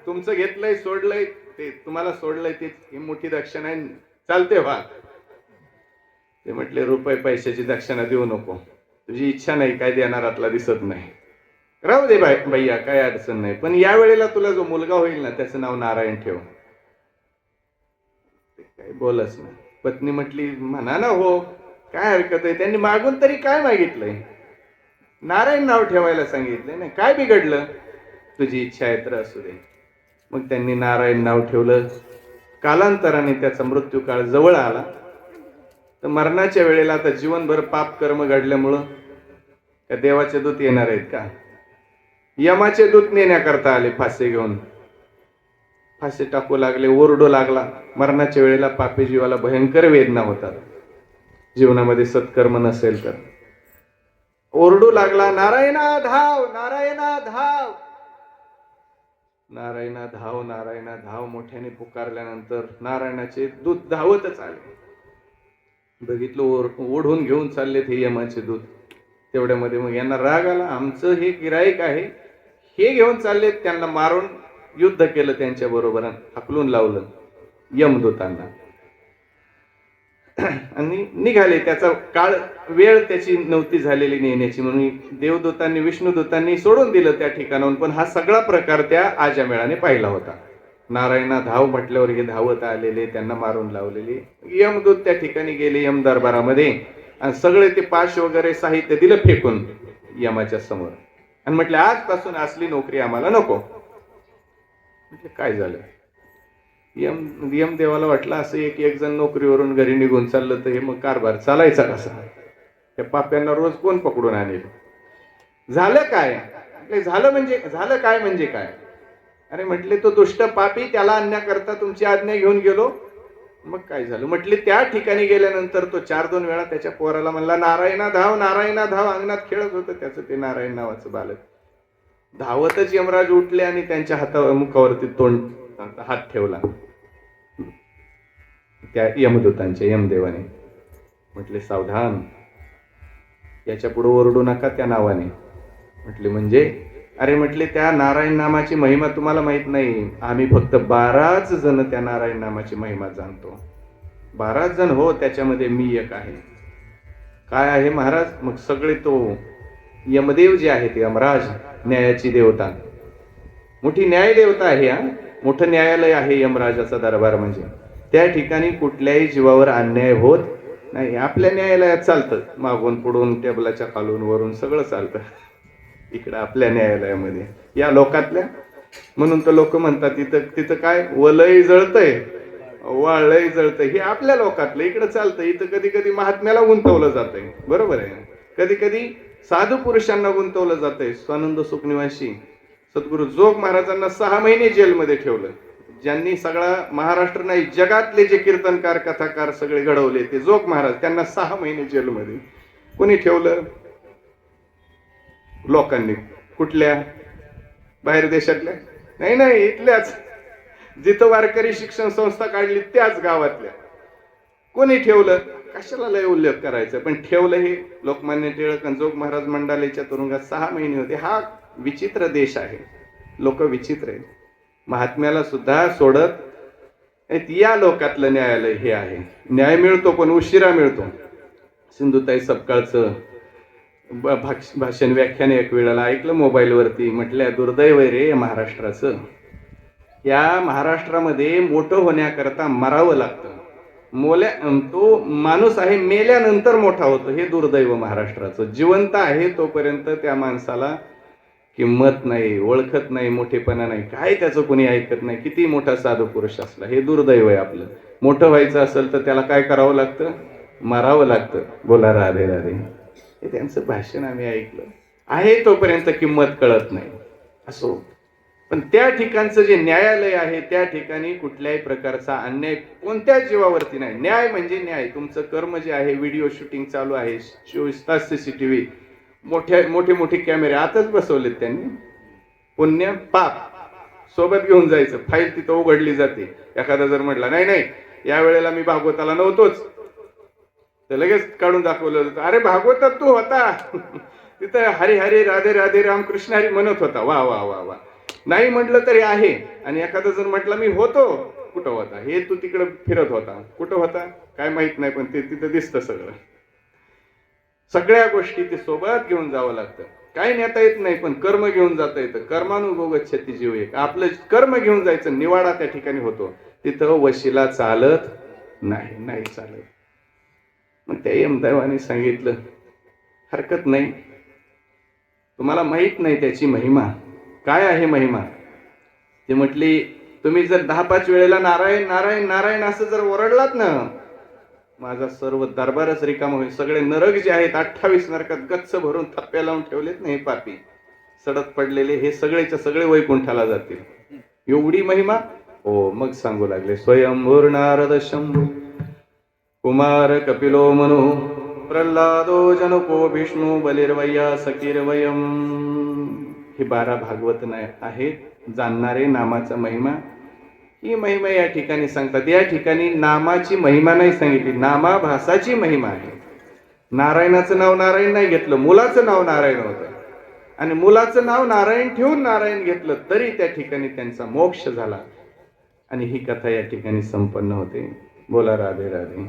S1: तुमचं घेतलंय सोडलंय, ते तुम्हाला सोडलंय, ते ही मोठी दक्षिणा आहे, चालते व्हा. ते म्हटले रुपये पैशाची दक्षिणा देऊ नको, तुझी इच्छा नाही, काय देणारातला दिसत नाही, राहू दे भैया काय अडचण नाही, पण या वेळेला तुला जो मुलगा होईल ना त्याचं नाव नारायण ठेव. ते काही बोलच नाही. पत्नी म्हटली म्हणा ना हो, काय हरकत आहे, त्यांनी मागून तरी काय मागितलंय, नारायण नाव ठेवायला सांगितलंय ना, काय बिघडलं, तुझी इच्छा आहे तर असू दे. मग त्यांनी नारायण नाव ठेवलं. कालांतराने त्याचा मृत्यू काळ जवळ आला. तर मरणाच्या वेळेला आता जीवनभर पाप कर्म घडल्यामुळं का देवाचे दूत येणार आहेत का, यमाचे दूत नेण्याकरता आले फासे घेऊन. फासे टाकू लागले, ओरडू लागला. मरणाच्या वेळेला पापी जीवाला भयंकर वेदना होतात, जीवनामध्ये सत्कर्म नसेल तर. ओरडू लागला नारायणा धाव, नारायणा धाव, नारायणा धाव, नारायणा धाव. मोठ्याने पुकारल्यानंतर नारायणाचे दूत धावतच आले. बघितलं ओढून घेऊन चालले ते यमाचे दूत. तेवढ्यामध्ये मग यांना राग आला, आमचं हे गिराईक आहे, हे घेऊन चालले, त्यांना मारून युद्ध केलं त्यांच्या बरोबर, हाकलून लावलं यमदूतांना. आणि निघाले. त्याचा काळ वेळ त्याची नव्हती झालेली नेण्याची, म्हणून देवदूतांनी विष्णुदूतांनी सोडून दिलं त्या ठिकाणाहून. पण हा सगळा प्रकार त्या आजमेळाने पाहिला होता. नारायणा धाव म्हटल्यावर हे धावत आलेले, त्यांना मारून लावलेले. यमदूत त्या ठिकाणी गेले यम दरबारामध्ये आणि सगळे ते पाश वगैरे साहित्य दिलं फेकून यमाच्या समोर आणि म्हटलं आजपासून असली नोकरी आम्हाला नको. म्हटलं काय झालं? यमदेवाला वाटलं असं एक जण नोकरीवरून घरी निघून चाललं तर हे मग कारभार चालायचा कसा? त्या पाप्यांना रोज कोण पकडून आणेल? झालं काय? झालं काय म्हणजे काय? अरे म्हटले तो दुष्ट पापी, त्याला आणण्याकरता तुमची आज्ञा घेऊन गेलो. मग काय झालं? म्हटले त्या ठिकाणी गेल्यानंतर तो 4-2 वेळा त्याच्या पोराला म्हणला नारायणा धाव, नारायणा धाव. अंगणात खेळत होतं त्याचं ते नारायण नावाचं बालक. धावतच यमराज उठले आणि त्यांच्या मुखावरती हात ठेवला त्या यमदूतांच्या. यमदेवाने म्हटले सावधान, याच्या पुढे ओरडू नका त्या नावाने. म्हटले म्हणजे? अरे म्हटले त्या नारायण नामाची महिमा तुम्हाला माहित नाही. आम्ही फक्त 12च जण त्या नारायण नामाची महिमा जाणतो. 12 जण हो, त्याच्यामध्ये मी एक आहे. काय आहे महाराज? मग सगळे तो यमदेव जे आहेत यमराज, न्यायाची देवता, मोठी न्याय देवता आहे. मोठं न्यायालय आहे यमराजाचा दरबार म्हणजे. त्या ठिकाणी कुठल्याही जीवावर अन्याय होत नाही. आपल्या न्यायालयात चालतं, मागून पुढून टेबलाच्या खालून वरून सगळं चालतं. इकडं आपल्या न्यायालयामध्ये या लोकातल्या, म्हणून तर लोक म्हणतात तिथं काय वलय जळतंय, वाळलंय जळतंय. हे आपल्या लोकातलं इकडं चालतं. इथं कधी कधी महात्म्याला गुंतवलं जातंय, बरोबर आहे. कधी कधी साधू पुरुषांना गुंतवलं जातंय. स्वानंद सुखनिवासी सद्गुरू जोग महाराजांना 6 महिने जेलमध्ये ठेवलं. ज्यांनी सगळा महाराष्ट्र नाही जगातले जे कीर्तनकार कथाकार सगळे घडवले ते जोग महाराज, त्यांना 6 महिने जेलमध्ये कोणी ठेवलं? लोकांनी. कुठल्या? बाहेर देशातल्या? नाही, इथल्याच. जिथं वारकरी शिक्षण संस्था काढली त्याच गावातल्या. कोणी ठेवलं? कशाला लय उल्लेख करायचा, पण ठेवलं हे लोकमान्य टिळक आणि जोग महाराज मंडालेच्या तुरुंगात 6 महिने होते. हा विचित्र देश आहे. लोक विचित्र आहेत. महात्म्याला सुद्धा सोडत या लोकातलं न्यायालय हे आहे. न्याय मिळतो पण उशिरा मिळतो. सिंधुताई सपकाळचं भाषण व्याख्यान एक वेळेला ऐकलं मोबाईलवरती. म्हटल्या दुर्दैव रे महाराष्ट्राचं. या महाराष्ट्रामध्ये मोठं होण्याकरता मरावं लागतं. तो माणूस आहे मेल्यानंतर मोठा होतो. हे दुर्दैव महाराष्ट्राचं. जिवंत आहे तोपर्यंत त्या माणसाला किंमत नाही, ओळखत नाही, मोठेपणा नाही, काय त्याचं कोणी ऐकत नाही, किती मोठा साधू पुरुष असला. हे दुर्दैव आहे आपलं. मोठं व्हायचं असेल तर त्याला काय करावं लागतं? मरावं लागतं. बोला राधे राधे. हे त्यांचं भाषण आम्ही ऐकलं. आहे तोपर्यंत किंमत कळत नाही. असो, पण त्या ठिकाणचं जे न्यायालय आहे त्या ठिकाणी कुठल्याही प्रकारचा अन्याय कोणत्याच जीवावरती नाही. न्याय म्हणजे न्याय. तुमचं कर्म जे आहे, व्हिडिओ शूटिंग चालू आहे, 24 तास CCTV, मोठे कॅमेरे आताच बसवलेत त्यांनी. पुण्य पाप सोबत घेऊन जायचं. फाईल तिथं उघडली जाते. एखादा जर म्हटला नाही या वेळेला मी भागवताला नव्हतोच, तर लगेच काढून दाखवलं जातं. अरे भागवतात तू होता तिथं, हरी हरी राधे राधे रामकृष्ण हरी म्हणत होता. वा वा वा वा. नाही म्हटलं तरी आहे. आणि एखादा जर म्हटलं मी होतो, कुठं होता? हे तू तिकडे फिरत होता. कुठं होता काय माहित नाही, पण ते तिथं दिसतं सगळं. सगळ्या गोष्टी ते सोबत घेऊन जावं लागतं. काही नेता येत नाही, पण कर्म घेऊन जाता येतं. कर्मानुगच्छति जीव एक. आपलं कर्म घेऊन जायचं. निवाडा त्या ठिकाणी होतो. तिथं वशिला चालत नाही चालत. मग त्या यमदेवाने सांगितलं हरकत नाही, तुम्हाला माहित नाही त्याची महिमा काय आहे. महिमा ते म्हटली, तुम्ही जर 10-5 वेळेला नारायण नारायण नारायण असं जर ओरडलात ना, माझा सर्व दरबारच रिकामा होईल. सगळे नरक जे आहेत 28 नरकात गच्च भरून थप्प्या लावून ठेवलेत ना हे पापी सडक पडलेले, हे सगळेच्या सगळे वैकुंठाला जातील. एवढी महिमा. हो, मग सांगू लागले. स्वयंभूर नारद शंभू कुमार कपिलो मनु प्रल्हादो जनको विष्णू बलिर्वया सकीर्वयम. हे 12 भागवत आहेत जाणणारे नामाचा महिमा. ही महिमा या ठिकाणी सांगतात. या ठिकाणी नामाची महिमा नाही सांगितली, नामाभासाची महिमा आहे. नारायणाचं नाव नारायण नाही घेतलं, मुलाचं नाव नारायण होतं. आणि मुलाचं नाव नारायण ठेवून नारायण घेतलं तरी त्या ठिकाणी त्यांचा मोक्ष झाला. आणि ही कथा या ठिकाणी संपन्न होते. बोला राधे राधे.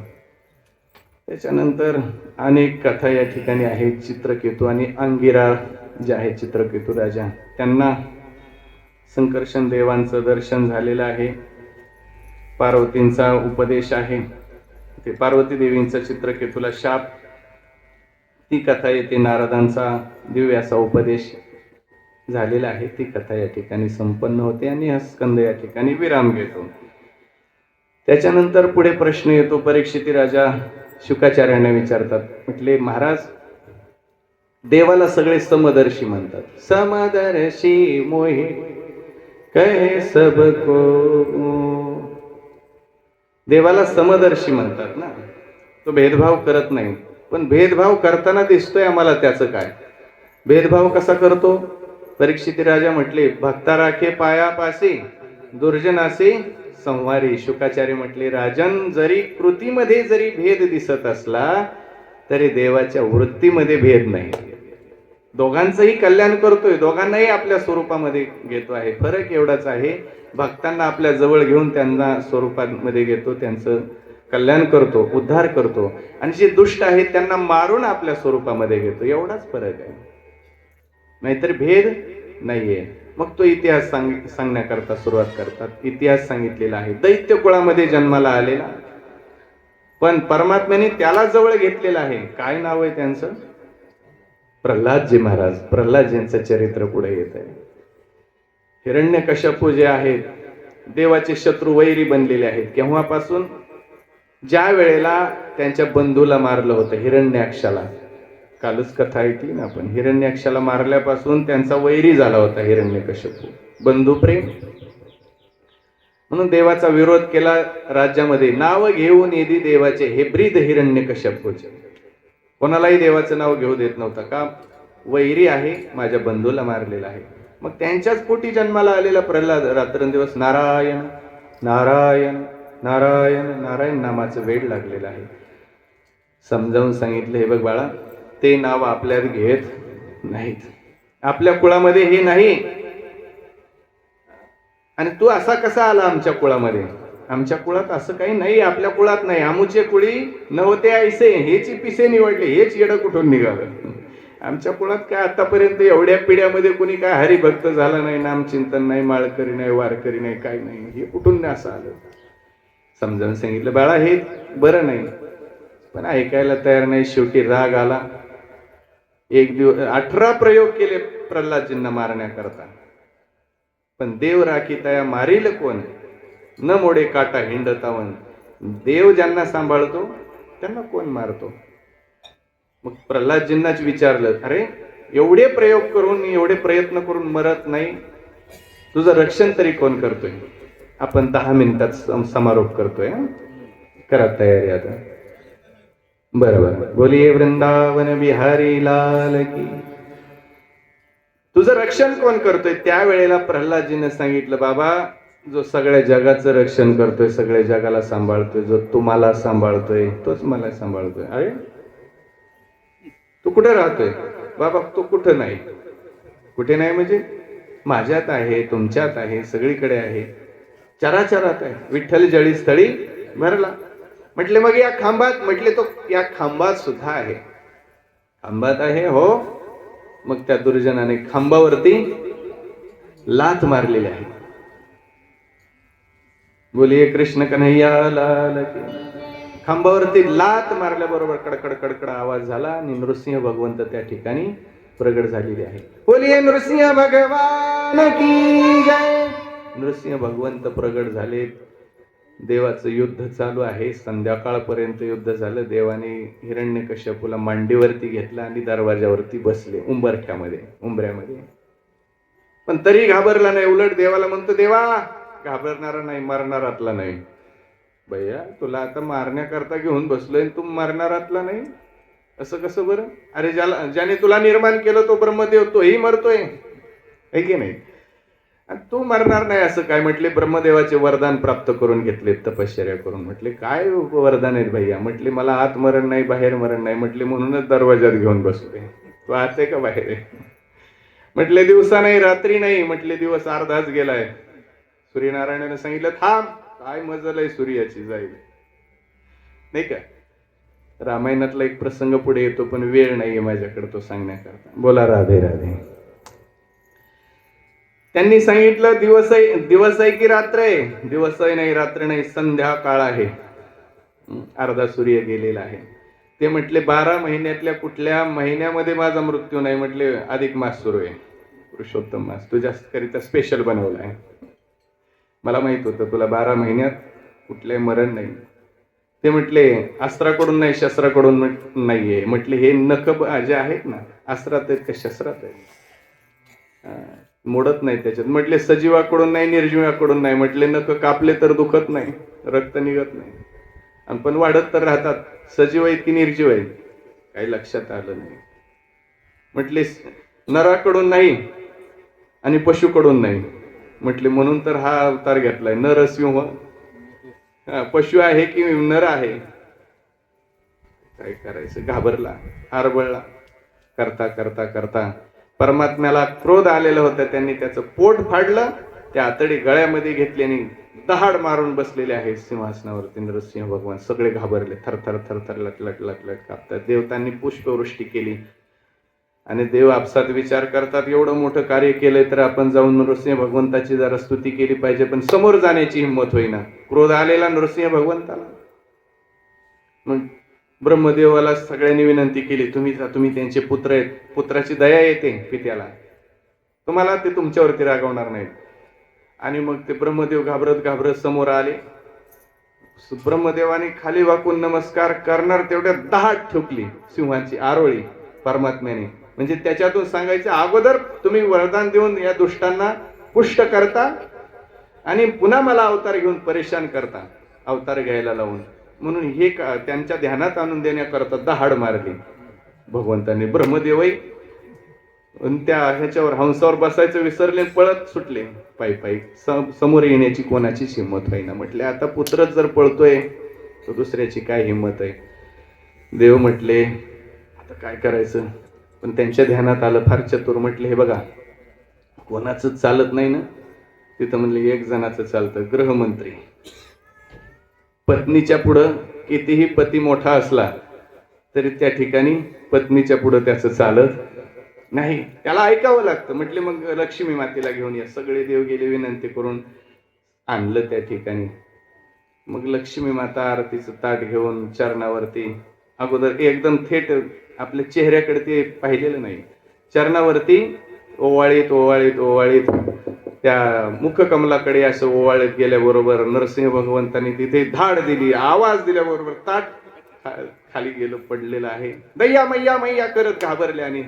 S1: त्याच्यानंतर अनेक कथा या ठिकाणी आहेत. चित्रकेतू आणि अंगिरा जे आहे चित्रकेतू राजा, त्यांना संकर्षण देवांचं दर्शन झालेलं आहे. पार्वतींचा उपदेश आहे, ते पार्वती देवींचा चित्रकेतूला शाप, ती कथा येते. नारदांचा दिव्य असा उपदेश झालेला आहे, ती कथा या ठिकाणी संपन्न होते आणि हा स्कंद या ठिकाणी विराम घेतो. त्याच्यानंतर पुढे प्रश्न येतो. परीक्षिती राजा शुकाचार्यांना विचारतात, म्हटले महाराज, देवाला सगळे समदर्शी म्हणतात. समदर्शी मोहे कहे सबको, देवाला समदर्शी म्हणतात ना, तो भेदभाव करत नाही. पण भेदभाव करताना दिसतोय आम्हाला, त्याचं काय? भेदभाव कसा करतो? परीक्षिती राजा म्हटले, भक्ता राखे पायापासी, दुर्जनासी संवारी. शुकाचार्य म्हटले, राजन, जरी कृतीमध्ये जरी भेद दिसत असला तरी देवाच्या वृत्तीमध्ये भेद नाही. दोघांचंही कल्याण करतोय, दोघांनाही आपल्या स्वरूपामध्ये घेतो आहे. फरक एवढाच आहे, भक्तांना आपल्या जवळ घेऊन त्यांना स्वरूपामध्ये घेतो, त्यांचं कल्याण करतो, उद्धार करतो, आणि जे दुष्ट आहेत त्यांना मारून आपल्या स्वरूपामध्ये घेतो. एवढाच फरक आहे, नाहीतर भेद नाहीये. मग तो इतिहास सांगण्याकरता सुरुवात करतात. इतिहास सांगितलेला आहे. दैत्य कुळामध्ये जन्माला आलेला, पण परमात्म्याने त्याला जवळ घेतलेला आहे. काय नाव आहे त्यांचं? प्रल्हादजी महाराज. प्रल्हादजींचं चरित्र पुढे येत आहे. हिरण्यकश्यपू जे आहेत, देवाचे शत्रू वैरी बनलेले आहेत. केव्हापासून? ज्या वेळेला त्यांच्या बंधूला मारलं होतं, हिरण्याक्षाला. कालच कथा ऐकली ना आपण. हिरण्याक्षाला मारल्यापासून त्यांचा वैरी झाला होता हिरण्यकश्यपू. बंधुप्रेम म्हणून देवाचा विरोध केला राज्यामध्ये. नाव घेऊन येदी देवाचे हे ब्रीद हिरण्यकश्यपूचे. कोणालाही देवाचं नाव घेऊ देत नव्हता. का? वैरी आहे, माझ्या बंधूला मारलेला आहे. मग त्यांच्याच पोटी जन्माला आलेला प्रल्हाद रात्रंदिवस नारायण नारायण नारायण नारायण नामाचं वेड लागलेलं आहे. समजावून सांगितलं, हे बघ बाळा, ते नाव आपल्यात घेत नाहीत, आपल्या कुळामध्ये हे नाही. आणि तू असा कसा आला आमच्या कुळामध्ये? आमच्या कुळात असं काही नाही, आपल्या कुळात नाही. आमुचे कुळी नव्हते ऐसे, हेची पिसे निवडले, हेच येडं कुठून निघालं? आमच्या कुळात काय आतापर्यंत एवढ्या पिढ्यामध्ये कोणी काय हरिभक्त झाला नाही, नामचिंतन नाही, माळकरी नाही, वारकरी नाही, काही नाही. हे कुठून असं आलं? समजावून सांगितलं, बाळा हे बरं नाही, पण ऐकायला तयार नाही. शेवटी राग आला. एक दिवस 18 प्रयोग केले प्रल्हादजींना मारण्याकरता, पण देव राखी तया मारील कोण, न मोडे काटा हिंडतावन. देव ज्यांना सांभाळतो त्यांना कोण मारतो? मग प्रल्हादजींनाच विचारलं, अरे एवढे प्रयोग करून, एवढे प्रयत्न करून मरत नाही, तुझं रक्षण तरी कोण करतोय? आपण 10 मिनिटात समारोप करतोय. करा तयारी आता. बरोबर. बोलिये वृंदावन बिहारी लाल की. तुझं रक्षण कोण करतोय? त्यावेळेला प्रल्हादजीने सांगितलं, बाबा, जो सगळ्या जगाचं रक्षण करतोय, सगळ्या जगाला सांभाळतोय, जो तुम्हाला सांभाळतोय, तोच मला सांभाळतोय. अरे तू कुठे राहतोय? बाबा तो कुठं नाही. कुठे नाही म्हणजे? माझ्यात आहे, तुमच्यात आहे, सगळीकडे आहे, चराचरात आहे. विठ्ठल जळी स्थळी भरला. म्हटले मग या खांबात? म्हटले तो या खांबात सुद्धा आहे. खांबात आहे? हो. मग त्या दुर्जनाने खांबावरती लाथ मारलेली आहे. बोलिये कृष्ण कन्हैया लाल की. खांबावरती लाथ मारल्याबरोबर कडकड कडकड आवाज झाला आणि नृसिंह भगवंत त्या ठिकाणी प्रगट झालेले आहे. बोलिये नृसिंह भगवान की जय. नृसिंह भगवंत प्रगट झाले. देवाचं युद्ध चालू आहे. संध्याकाळपर्यंत युद्ध झालं. देवाने हिरण्यकश्यपूला मांडीवरती घेतला आणि दरवाजावरती बसले, उंबऱ्यामध्ये. पण तरी घाबरला नाही. उलट देवाला म्हणतो, देवा घाबरणारा नाही, मरणारातला नाही. भैया तुला आता मारण्याकरता घेऊन बसलोय, तू मरणारातला नाही, असं कसं बरं? अरे ज्याने तुला निर्माण केलं तो ब्रह्मदेव, तोही मरतोय, है की नाही? आणि तू मरणार नाही असं काय? म्हटले ब्रह्मदेवाचे वरदान प्राप्त करून घेतले तपश्चर्या करून. म्हटले काय वरदान आहेत भैया? म्हटले मला आत मरण नाही, बाहेर मरण नाही. म्हटले म्हणूनच दरवाजात घेऊन बसले. तू आत आहे का बाहेर आहे? म्हटले दिवसा नाही, रात्री नाही. म्हटले दिवस अर्धाच गेलाय. सूर्यनारायणाने सांगितलं थांब. काय मजल आहे सूर्याची, जाईल नाही का? रामायणातला एक प्रसंग पुढे येतो, पण वेळ नाहीये माझ्याकडे तो सांगण्याकरता. बोला राधे राधे. त्यांनी सांगितलं दिवस आहे की रात्र आहे? दिवस नाही, रात्र नाही, संध्याकाळ आहे. अर्धा सूर्य गेलेला आहे. ते म्हटले 12 महिन्यातल्या कुठल्या महिन्यामध्ये माझा मृत्यू नाही? म्हटले अधिक मास सुरू आहे, पुरुषोत्तम मास तुझ्याकरिता स्पेशल बनवला आहे. मला माहित होतं तुला 12 महिन्यात कुठलंही मरण नाही. ते म्हटले अस्त्राकडून नाही, शस्त्राकडून नाहीये. म्हटले हे नख जे आहेत ना, अस्त्रात आहेत का शस्त्रात आहेत? मोडत नाही त्याच्यात. म्हटले सजीवाकडून नाही, निर्जीवाकडून नाही. म्हटले नख कापले तर दुखत नाही, रक्त निघत नाही, आणि पण वाढत तर राहतात. सजीव आहेत की निर्जीव आहेत? काही लक्षात आलं नाही. म्हटले नराकडून नाही आणि पशुकडून नाही. म्हटले म्हणून तर हा अवतार घेतलाय, नरसिंह. पशु आहे की नर आहे? काय करायचं? घाबरला, आरबळला. करता करता करता परमात्म्याला क्रोध आलेला होता. त्यांनी त्याचं पोट फाडलं, त्या आतडी गळ्यामध्ये घेतली आणि दहाड मारून बसलेले आहेत सिंहासनावरती नरसिंह भगवान. सगळे घाबरले, थरथर थरथर लटलट लटलट कापतात. देवतांनी पुष्पवृष्टी केली आणि देव आपसात विचार करतात, एवढं मोठं कार्य केलंय तर आपण जाऊन नरसिंह भगवंताची जरा स्तुती केली पाहिजे. पण समोर जाण्याची हिंमत होईना. क्रोध आलेला नरसिंह भगवंताला. मग ब्रह्मदेवाला सगळ्यांनी विनंती केली, तुम्ही जा, तुम्ही त्यांचे पुत्र आहेत. पुत्राची दया येते पित्याला, तुम्हाला ते तुमच्यावरती रागवणार नाहीत. आणि मग ते ब्रह्मदेव घाबरत घाबरत समोर आले. ब्रह्मदेवाने खाली वाकून नमस्कार करणार तेवढ्या दहाड ठोकली सिंहाची आरोळी परमात्म्याने. म्हणजे त्याच्यातून सांगायचं, अगोदर तुम्ही वरदान देऊन या दुष्टांना पुष्ट करता आणि पुन्हा मला अवतार घेऊन परेशान करता, अवतार घ्यायला लावून. म्हणून हे त्यांच्या ध्यानात आणून देण्याकरता दहाड मारली भगवंतांनी. ब्रह्मदेवही त्या ह्याच्यावर हंसावर बसायचं विसरले, पळत सुटले पायी पायी. समोर येण्याची कोणाची हिंमत होईना. म्हटले आता पुत्रच जर पळतोय तर दुसऱ्याची काय हिंमत आहे? देव म्हटले आता काय करायचं? पण त्यांच्या ध्यानात आलं, फार चतुर. म्हटले हे बघा, कोणाचं चालत नाही ना? तिथं म्हणले एक जणाचं चालतं, गृहमंत्री. पत्नीच्या पुढं कितीही पती मोठा असला तरी त्या ठिकाणी पत्नीच्या पुढं त्याचं चालत नाही, त्याला ऐकावं लागतं. म्हटले मग लक्ष्मी मातेला घेऊन या. सगळे देव गेले, विनंती करून आणलं त्या ठिकाणी. मग लक्ष्मी माता आरतीचं ताट घेऊन चरणावरती, अगोदर एकदम थेट आपल्या चेहऱ्याकडे ते पाहिलेलं नाही, चरणावरती ओवाळीत ओवाळीत ओवाळीत त्या मुखकमलाकडे असं ओवाळत गेल्याबरोबर नरसिंह भगवंतांनी तिथे धाड दिली. आवाज दिल्याबरोबर ताट खाली गेलं, पडलेलं आहे. दैया मैया मैया करत घाबरले आणि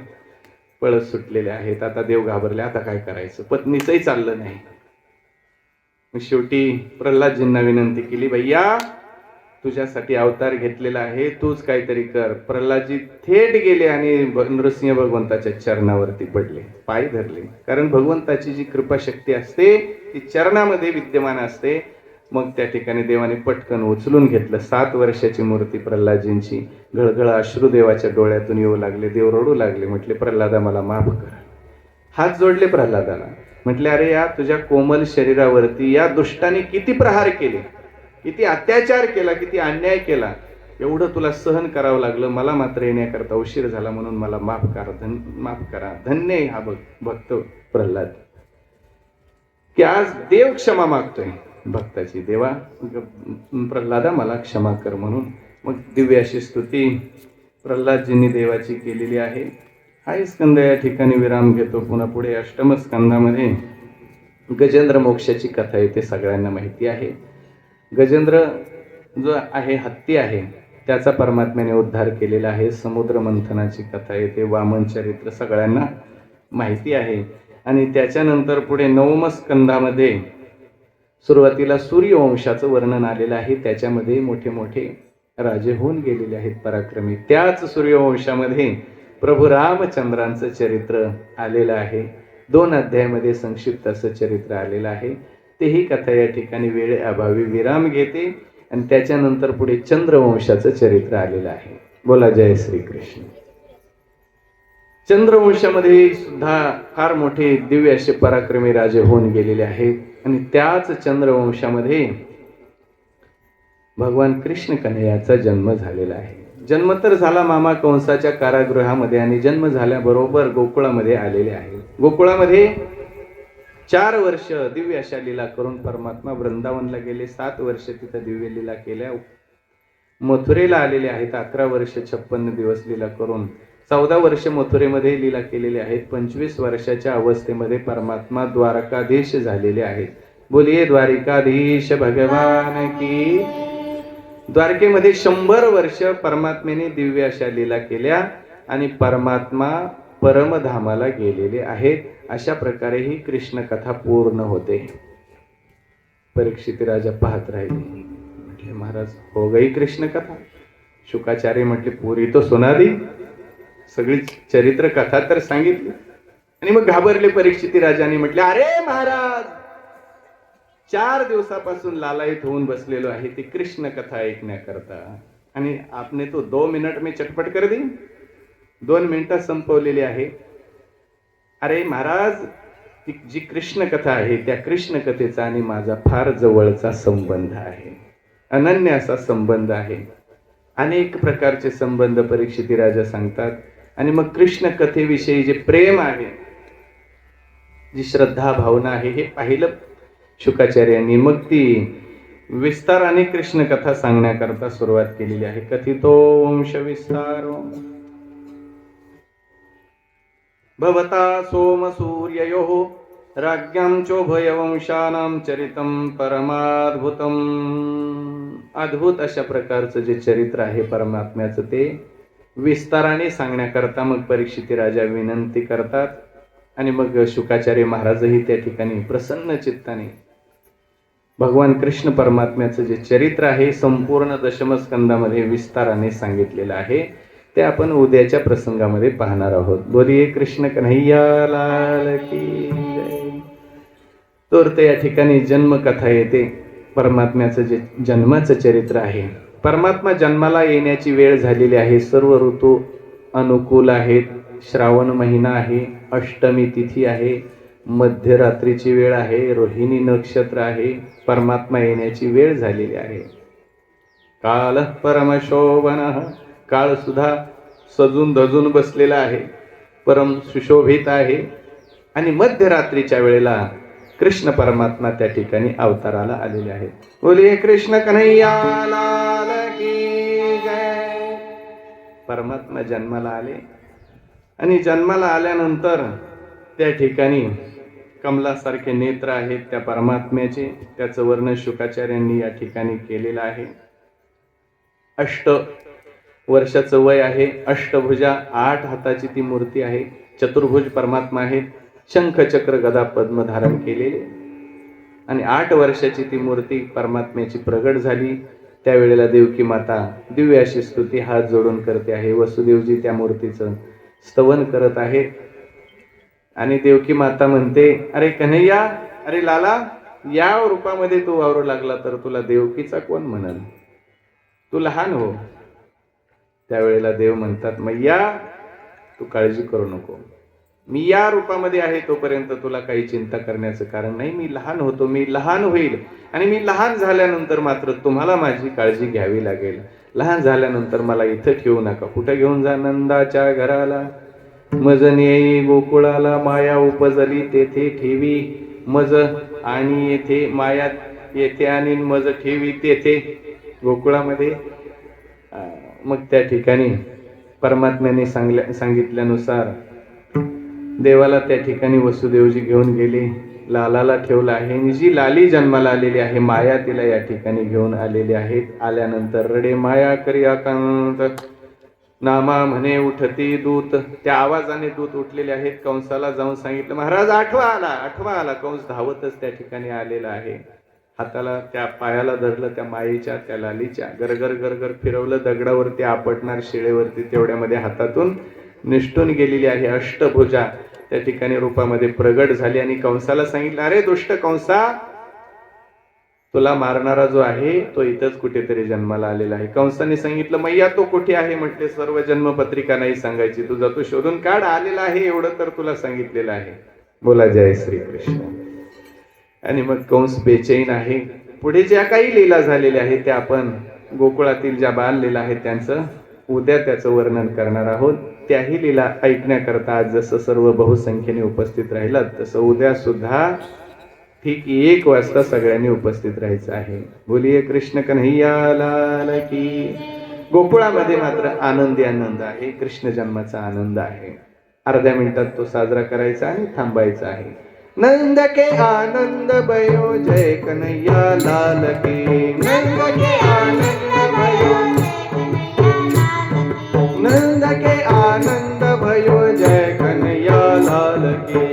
S1: पळत सुटलेले आहेत. आता देव घाबरले, आता काय करायचं? पत्नीचंही चाललं नाही. मग शेवटी प्रल्हादजींना विनंती केली, भैया तुझ्यासाठी अवतार घेतलेला आहे, तूच काहीतरी कर. प्रल्हादजी थेट गेले आणि नरसिंह भगवंताच्या चरणावरती पडले, पाय धरले. कारण भगवंताची जी कृपाशक्ती असते ती चरणामध्ये विद्यमान असते. मग त्या ठिकाणी देवाने पटकन उचलून घेतलं. 7 वर्षाची मूर्ती प्रल्हादजींची. गळगळ अश्रू देवाच्या डोळ्यातून येऊ लागले. देव रडू लागले. म्हटले प्रल्हादा मला माफ कर. हात जोडले प्रल्हादाला. म्हटले अरे या तुझ्या कोमल शरीरावरती या दुष्टाने किती प्रहार केले, किती अत्याचार केला, किती अन्याय केला, एवढं तुला सहन करावं लागलं. मला मात्र येण्याकरता उशीर झाला, म्हणून मला माफ करा. धन्य आहे हा भक्त प्रल्हाद की आज देव क्षमा मागतोय भक्ताची. देवा प्रल्हादा मला क्षमा कर म्हणून. मग दिव्य अशी स्तुती प्रल्हादजींनी देवाची केलेली आहे. हा स्कंद या ठिकाणी विराम घेतो. पुन्हा पुढे अष्टम स्कंदामध्ये गजेंद्र मोक्षाची कथा येते, सगळ्यांना माहिती आहे. गजेंद्र जो आहे हत्ती आहे, त्याचा परमात्म्याने उद्धार केलेला आहे. समुद्र मंथनाची कथा येते. वामन चरित्र सगळ्यांना माहिती आहे. आणि त्याच्यानंतर पुढे 9म स्कंदामध्ये सुरुवातीला सूर्यवंशाचं वर्णन आलेलं आहे. त्याच्यामध्ये मोठे मोठे राजे होऊन गेलेले आहेत पराक्रमी. त्याच सूर्यवंशामध्ये प्रभू रामचंद्रांचं चरित्र आलेलं आहे. 2 अध्यायामध्ये संक्षिप्त असं चरित्र आलेलं आहे. तेही कथा या ठिकाणी वेळेअभावी विराम घेते. आणि त्याच्यानंतर पुढे चंद्रवंशाचं चरित्र आलेलं आहे. बोला जय श्रीकृष्ण. चंद्रवंशामध्ये सुद्धा फार मोठे दिव्य असे पराक्रमी राजे होऊन गेलेले आहेत. आणि त्याच चंद्रवंशामध्ये भगवान कृष्ण कन्हैयाचा जन्म झालेला आहे. जन्म तर झाला मामा कंसाच्या कारागृहामध्ये आणि जन्म झाल्याबरोबर गोकुळामध्ये आलेले आहे. गोकुळामध्ये 4 वर्ष दिव्य अशा लीला करून परमात्मा वृंदावनला गेले. 7 वर्ष तिथं दिव्य लीला केल्या. मथुरेला आलेले आहेत. 11 वर्ष 56 दिवस लीला करून 14 वर्ष मथुरेमध्ये लीला केलेली आहेत. 25 वर्षाच्या अवस्थेमध्ये परमात्मा द्वारकाधीश झालेले आहेत. बोलिये द्वारिकाधीश भगवान की. द्वारकेमध्ये 100 वर्ष परमात्मेने दिव्य अशा लीला केल्या आणि परमात्मा परमधामाला गेलेले आहेत. अशा प्रकारे ही कृष्ण कथा पूर्ण होते. परीक्षित राजा पाहत राहिले. म्हटले महाराज हो गई कृष्ण कथा. शुकाचार्य म्हटले पुरी तो सुना दी. सगळी चरित्र कथा तर सांगितली. आणि मग घाबरले परीक्षित राजाने. म्हटले अरे महाराज 4 दिवसापासून लालायित होऊन बसलेलो आहे ती कृष्ण कथा ऐकण्याकरता आणि आपने तो 2 मिनिट में चटपट कर दी. 2 मिनिटात संपवलेली आहे. अरे महाराज ती जी कृष्ण कथा आहे त्या कृष्ण कथेचा आणि माझा फार जवळचा संबंध आहे. अनन्य असा संबंध आहे. अनेक प्रकारचे संबंध परीक्षित राजा सांगतात. आणि मग कृष्ण कथेविषयी जे प्रेम आहे, जी श्रद्धा भावना आहे हे पाहिलं शुकाचार्यांनी. मग ती विस्ताराने कृष्ण कथा सांगण्याकरता सुरुवात केलेली आहे. कथितो वंश विस्तारो भवता सोम सूर्ययोः राज्ञां चोभयवंशानां चरितं परमाद्भुतम. अद्भुत अशा प्रकारचं जे चरित्र आहे परमात्म्याचं ते विस्ताराने सांगण्याकरता मग परीक्षित राजा विनंती करतात. आणि मग शुकाचार्य महाराजही त्या ठिकाणी प्रसन्न चित्ताने भगवान कृष्ण परमात्म्याचं जे चरित्र आहे संपूर्ण दशमस्कंदामध्ये विस्ताराने सांगितलेलं आहे ते आपण उद्याच्या प्रसंगामध्ये पाहणार आहोत. बोलिये कृष्ण कन्हैया लाल की जय. तर या ठिकाणी जन्मकथा येते. परमात्म्याचं जे जन्माचं चरित्र आहे. परमात्मा जन्माला येण्याची वेळ झालेली आहे. सर्व ऋतू अनुकूल आहेत. श्रावण महिना आहे. अष्टमी तिथी आहे. मध्यरात्रीची वेळ आहे. रोहिणी नक्षत्र आहे. परमात्मा येण्याची वेळ झालेली आहे. काल परमशोभन. काळ सुद्धा सजून धजून बसलेला आहे. परम सुशोभित आहे. आणि मध्यरात्रीच्या वेळेला कृष्ण परमात्मा त्या ठिकाणी अवताराला आलेले आहेत. बोलिये कृष्ण कन्हैया लाल की जय. परमात्मा जन्माला आले आणि जन्माला आल्यानंतर त्या ठिकाणी कमलासारखे नेत्र आहेत त्या परमात्म्याचे. त्याचं वर्णन शुकाचार्यांनी या ठिकाणी केलेलं आहे. 8 वर्षाचं वय आहे. अष्टभुजा 8 हाताची ती मूर्ती आहे. चतुर्भुज परमात्मा आहे. शंख चक्र गदा पद्म धारण केलेले आणि 8 वर्षाची ती मूर्ती परमात्म्याची प्रगट झाली. त्यावेळेला देवकी माता दिव्य अशी स्तुती हात जोडून करते आहे. वसुदेवजी त्या मूर्तीचं स्तवन करत आहेत. आणि देवकी माता म्हणते अरे कन्हैया, अरे लाला, या रूपामध्ये तू वावरू लागला तर तुला देवकीचा कोण म्हणल? तू लहान हो. त्यावेळेला देव म्हणतात मैया तू काळजी करू नको. मी या रूपामध्ये आहे तोपर्यंत तुला काही चिंता करण्याचं कारण नाही. मी लहान होतो, मी लहान होईल आणि मी लहान झाल्यानंतर मात्र तुम्हाला माझी काळजी घ्यावी लागेल. लहान झाल्यानंतर मला इथं ठेवू नका. कुठं घेऊन जा? नंदाच्या घराला. मज नेई गोकुळाला. माया उपजली तेथे ठेवी मज. आणि येथे माया येथे आणि मज ठेवी तेथे गोकुळामध्ये. मग त्या ठिकाणी परमात्म्याने सांगितल्यानुसार देवाला त्या ठिकाणी वसुदेवजी घेऊन गेले. लालाला ठेवलं आहे आणि जी लाली जन्माला आलेली आहे माया तिला या ठिकाणी घेऊन आलेली आहेत. आल्यानंतर रडे माया करी आकांत नामा म्हणे उठती दूत. त्या आवाजाने दूत उठलेले आहेत. कंसाला जाऊन सांगितलं महाराज आठवा आला. कंस धावतच त्या ठिकाणी आलेला आहे. हाताला त्या पायाला धरलं त्या मायेच्या त्या लालीच्या. गरगर गरगर फिरवलं. दगडावरती आपटणार शिळेवरती तेवढ्यामध्ये हातातून निष्ठून गेलेली आहे. अष्टभुजा त्या ठिकाणी रूपामध्ये प्रगट झाली आणि कंसाला सांगितलं अरे दुष्ट कंसा, तुला मारणारा जो आहे तो इथंच कुठेतरी जन्माला आलेला आहे. कंसाने सांगितलं मैया तो कुठे आहे? म्हटले सर्व जन्मपत्रिका नाही सांगायची, तुझा तू शोधून काढ. आलेला आहे एवढं तर तुला सांगितलेलं आहे. बोला जय श्रीकृष्ण. आणि मग कंस बेचैन आहे. पुढे ज्या काही लीला झालेल्या आहेत त्या आपण गोकुळातील ज्या बाल लीला आहेत त्यांचं उद्या त्याचं वर्णन करणार आहोत. त्याही लीला ऐकण्याकरता आज जसं सर्व बहुसंख्येने उपस्थित राहिलात तसं उद्या सुद्धा ठीक 1 वाजता सगळ्यांनी उपस्थित राहायचं आहे. बोलिये कृष्ण कन्हैया लाल की. गोकुळामध्ये मात्र आनंदी आनंद आहे, कृष्ण जन्माचा आनंद आहे. अर्ध्या मिनिटात तो साजरा करायचा आणि थांबायचा आहे. नंद के आनंद भयो जय कन्हैया लाल की. नंद के आनंद भयो, नंद के आनंद भयो जय कन्हैया लाल की.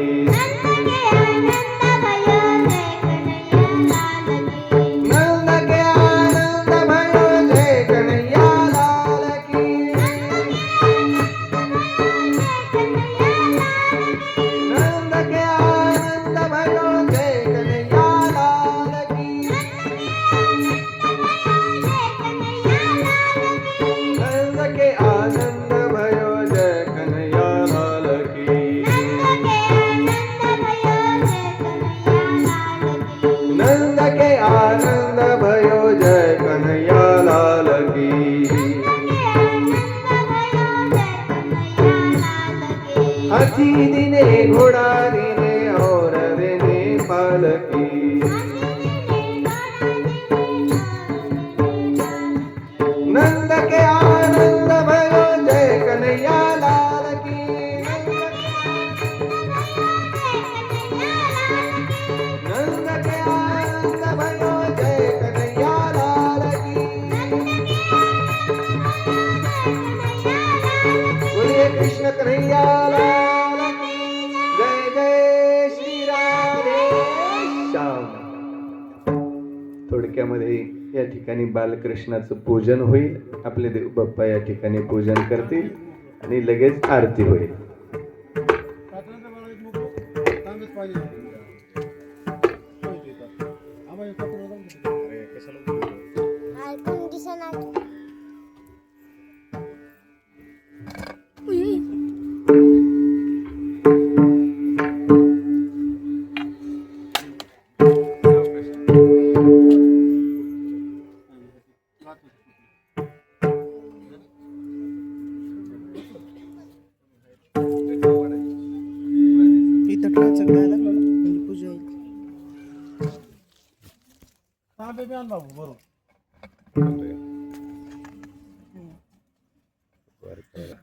S1: नंद के आनंद भयो जय कन्हैया लाल की. नंद के आनंद भयो जय कन्हैया लाल की. नंद के आनंद भयो जय कन्हैया लाल की. नंद के आनंद भयो जय कन्हैया लाल की. हाथी दिने घोड़ा दिने और देने पालकी. नंद के आनंद भयो जय कन्हैया लाल की. नंद के आनंद भयो जय कन्हैया लाल की. बोलिए कृष्ण कन्हैया लाल की. जय जय श्री राधे श्याम. थोडक्यामध्ये या ठिकाणी बालकृष्णाचं पूजन होईल. आपले देव बाप्पा या ठिकाणी पूजन करतील आणि लगेच आरती होईल.
S3: इथं टाचाक द्यायला लागलं ना, म्हणजे पूजा होईल.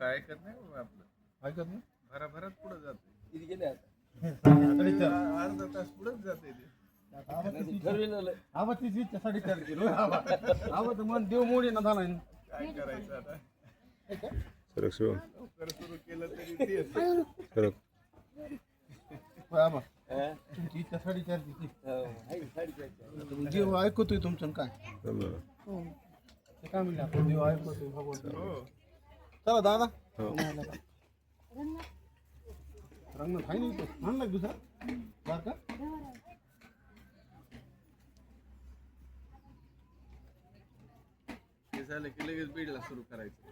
S1: काय ऐकत नाही बाबा आपलं.
S4: ऐकत नाही
S1: भराभरात पुढे जाते.
S4: अर्धा
S1: तास पुढेच जाते.
S4: आबा तीच इच्छासाठी चाल केलो आबा तर मन देव मोडी ना झाला
S1: काय करायचं आता.
S5: लवकर
S1: सुरू केलं तरी तेच.
S4: आबा तुमची इच्छासाठी चालते देव ऐकतोय तुमचं काय ते काय म्हणले आपण देव ऐकतोय भगवान. चला दादा रंग खाई नाही तो म्हणला दुसरा बार का
S1: हे झालं की लगेच बीडला सुरू करायचं.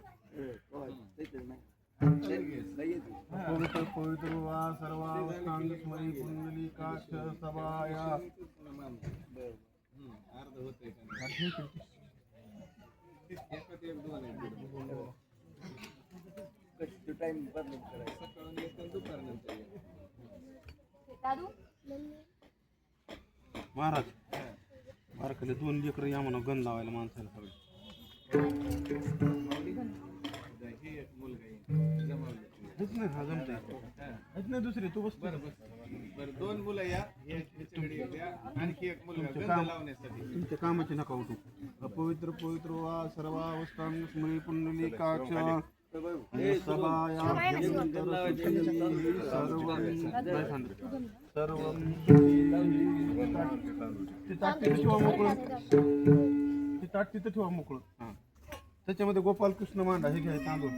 S4: पवित्र पवित्र वा सर्वांग स्मरी कुंडली काश सभाया
S1: अर्ध होतंय
S4: महाराज बारकाले 2 लेकर या म्हणा गण लावायला माणसाला सगळे नाही हा जमतंय नाही दुसरी तू बस
S1: बरं 2 मुलं या आणखी एक मुलगा लावण्यासाठी
S4: तुमच्या कामाची नका उठू पवित्र पवित्र वा सर्वावस्थांग स्मरी पुंडली काच सभाया सर्व ताट तिथं ठेवा मोकळं. हां त्याच्यामध्ये गोपालकृष्ण मांडा हे घ्या तांदूळ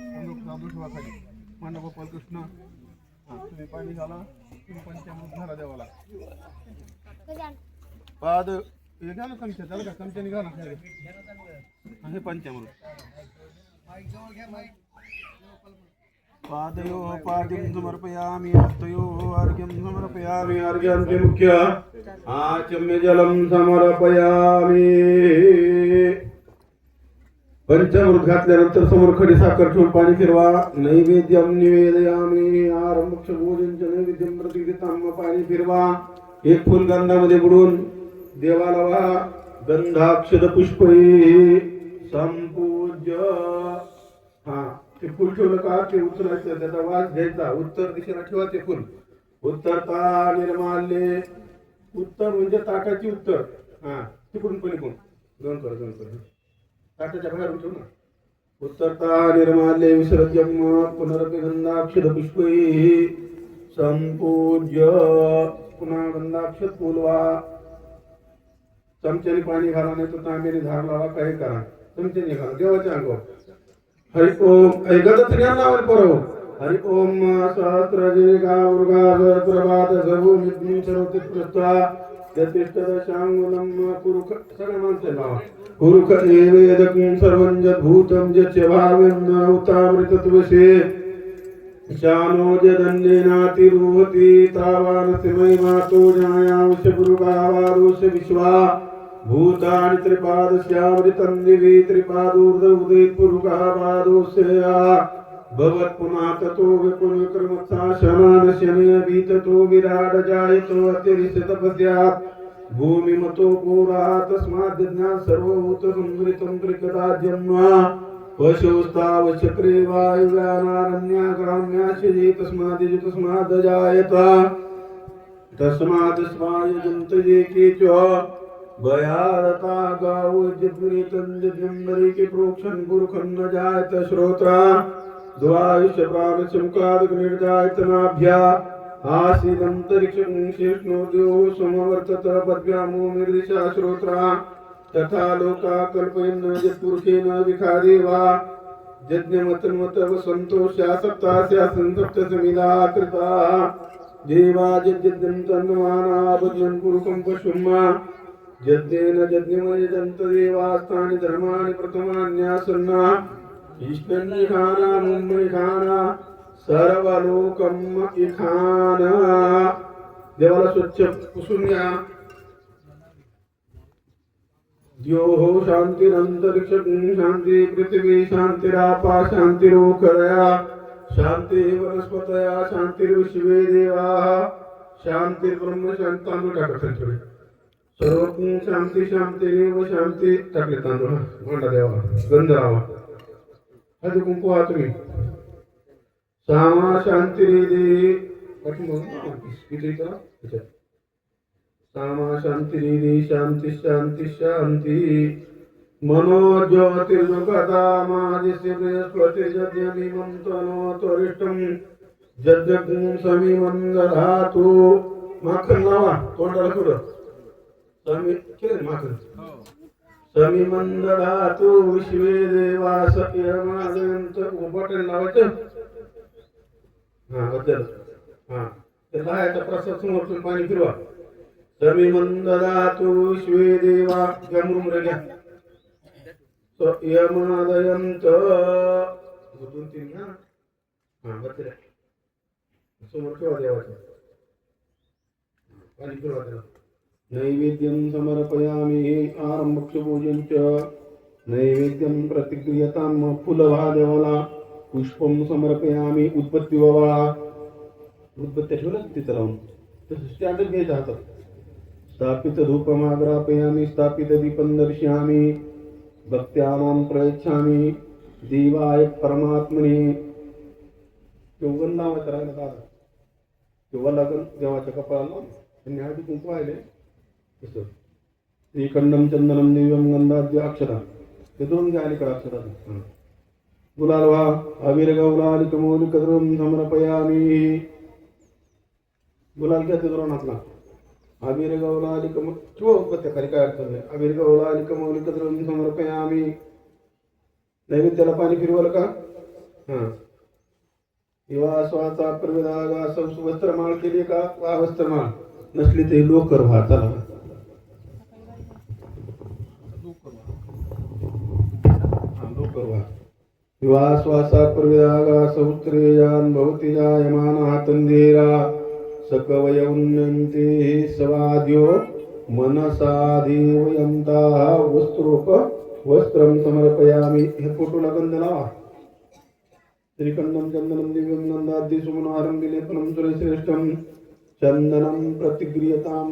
S4: तांदूळ ठेवा खाली मांडा गोपालकृष्ण. हां तुम्ही पाणी घाला तुम्ही पंचामृत घाला देवाला. पाद हे घ्या ना चमच्या त्याला का चमच्याने घाला हे पंचामृत. पादयो पाद्यं समर्पयामि हस्तयो अर्घ्यं समर्पयामि अर्घ्यं मुख्य आचम्य जलं समर्पयामि. पंचामृत घातल्यानंतर समोर खडी साखर ठेवून पाणी फिरवा. नैवेद्यम निवेदयामी आरंभक्ष भोजनच नैवेद्यम प्रतिगृहीताम पाणी फिरवा. एक फुल गंधामध्ये बुडून देवाला वा. गंधाक्षद पुष्पै संपूज्य. हा ते फुल ठेवलं का ते उचलायचं, त्याचा वास घ्यायचा. उत्तर दिशेला ठेवा ते फुल. उत्तरता निर्माल्ये. उत्तर म्हणजे ताटाची उत्तर. हा तिकडून पण इकडून दोन कर ताटाच्या बाहेरून ठेव ना. उत्तरता निर्माल्ये विसर्जम पुनरपि गंधाक्षद पुष्पै संपूज्य. पुन्हा गंधाक्षद फुलवा. चमच्याने पाणी घाला, नाही तर तांब्याने धार लावा, काही करा. चमच्याने घाला देवाच्या अंगावर. हरि ओम ऐकतच ज्ञान लावायला परव. हरि ओम सहस्रजे गावृगा प्रभात सर्व मित्नी सर्वते प्रस्ता यतिष्ठ दशांगुलम पुरुष सगळ्या माणसाला लावा. पुरुष एवेदकं सर्वं भूतं यस्य भावेन उतामृतत्वसे शानो जदन्येनातिरुहति तावानस्य महिमातो जायावश्य पुरुषावारोश्य विश्वा भूतानि त्रिपादस्यामृतं दिवि त्रिपादोर्धउदित पुरुषावारोश्य भवत् पुनः ततो विपुलक्रमसा शमानशने भीततो विराड जायतो अतिरिक्त तपस्यात् भूमिमतो पुरा तस्माद् ज्ञान सर्वभूत संवृतं त्रिकदाज्यम्वा वशोस्तावचक्रे वायुव्यानारण्या ग्राम्याशये तस्माद् जायता तस्माद् स्वायजन्तये केचो भयारता गावो जिद्वृतं जिद्यम्बरे के प्रोक्षन् पुरुखं न जायत श्रोत्रा द्वायुष्य प्राणशमुखाद् निर्जायतनाभ्या आसीदन्तरिक्षं शेष्णोद्यो समवर्तत पद्भ्यामो निर्दिशा श्रोत्रा तथा लोका कल्पयन् यत्पुरुषेण विखादेवा यज्ञमतन्मत वसन्तोष्या सप्तास्या सप्तसमिदा कृता देवा यज्ञं तन्माना भजन् पुरुषं पशुम्मा यज्ञेन यज्ञमयजन्त देवास्तानि धर्माणि प्रथमान्यासन्ना ईश्वरनिखाना मुम्बईखाना सर्वलोकम् इखाना. देवाला स्वच्छ पुसून घ्या. द्योः शान्तिरन्तरिक्षं शान्ति पृथिवी शान्तिरापा शान्तिरोखरया शान्ति वनस्पतया शान्तिर्विश्वे देवाः शान्तिर्ब्रह्म शान्ति. तांदूळ टाका त्यांच्याकडे. सर्वज्ञ शांती शांतिरेव शांती. टाकले तांदूळ. भांडा देवा गंध लावा. हळदी कुंकू हा तुम्ही. सामा शांतिरेदे किती करा. सामा शांतिरेदे शांती शांती शांती. मनोज्योतिर्जुगता मादिस्य बृहस्पति यज्ञनिमंत्रणो त्वरिष्ठं यज्ञं समिमंदधातु. माखन लावा तोंडाला पुढं. समी केलं माखन. समिमंदधातु विश्वे देवास यमादयंत. बटन लावायचं. हा बद्दल. हा त्याला याचा प्रसाद समोर पाणी फिरवा. समिमंदधातु विश्वे देवा. गमरुम घ्या. यमादयंत. दोन तीन घ्या. हा बद्दल समोर ठेवा देवाचं. पाणी फिरवा त्याला. नैवेद्यं समर्पयामि आरंभक्ष भोजनच नैवेद्यं प्रतिक्रियतां. फुल व्हा देवाला. पुष्पं समर्पयामि उत्पत्ती व्हावा. उद्बत्त्या ठेवलं तिथं लावून तसं स्टँडच घ्यायचं हातात. स्थापित धूपमाग्रापयामि स्थापित दीपं दर्शयामि भक्त्यामां प्रयच्छामि देवाय परमात्मने. चौगन लावायचं राहिलं दादा. तेव्हा लागल देवाच्या कपाळाला. त्यांनी हळदी कुंकू वाहिले तसं. श्रीखंडम चंदनम दिव्यम गंधाद्य अक्षरा. ते दोन घ्या अलीकडे अक्षरा. गुलाल व्हा. अवीर गौलालिकमौलिकद्रवं समर्पयामि. गुलाल घ्या ते द्रोणातला. अवीर गौलालिकम ठेवा खाली काय अडचण नाही. अवीर गौलालिकमौलिकद्रवं समर्पयामि. नैवेद्याला पाणी फिरवलं का. हा किंवा स्वाचा प्रवेदागा वस्त्रमाळ केली का. वा वस्त्रमाळ नसली तरी लोकर व्हा. चला लोकर व्हा. किंवा श्वासा प्रवेदागा सौत्रेयान भवति जायमानः तन्धीरा सकवय उन्नन्ते सवाद्यो मनसा देवयन्ताः. वस्त्रोप वस्त्रम समर्पयामि. हे फोटोला गंध लावा. श्रीकंदम चंदनम दिव्यम नंदाद्य सुमनहारम विलेपनम सुरेश्रेष्ठम चंदनम प्रतिगृहताम.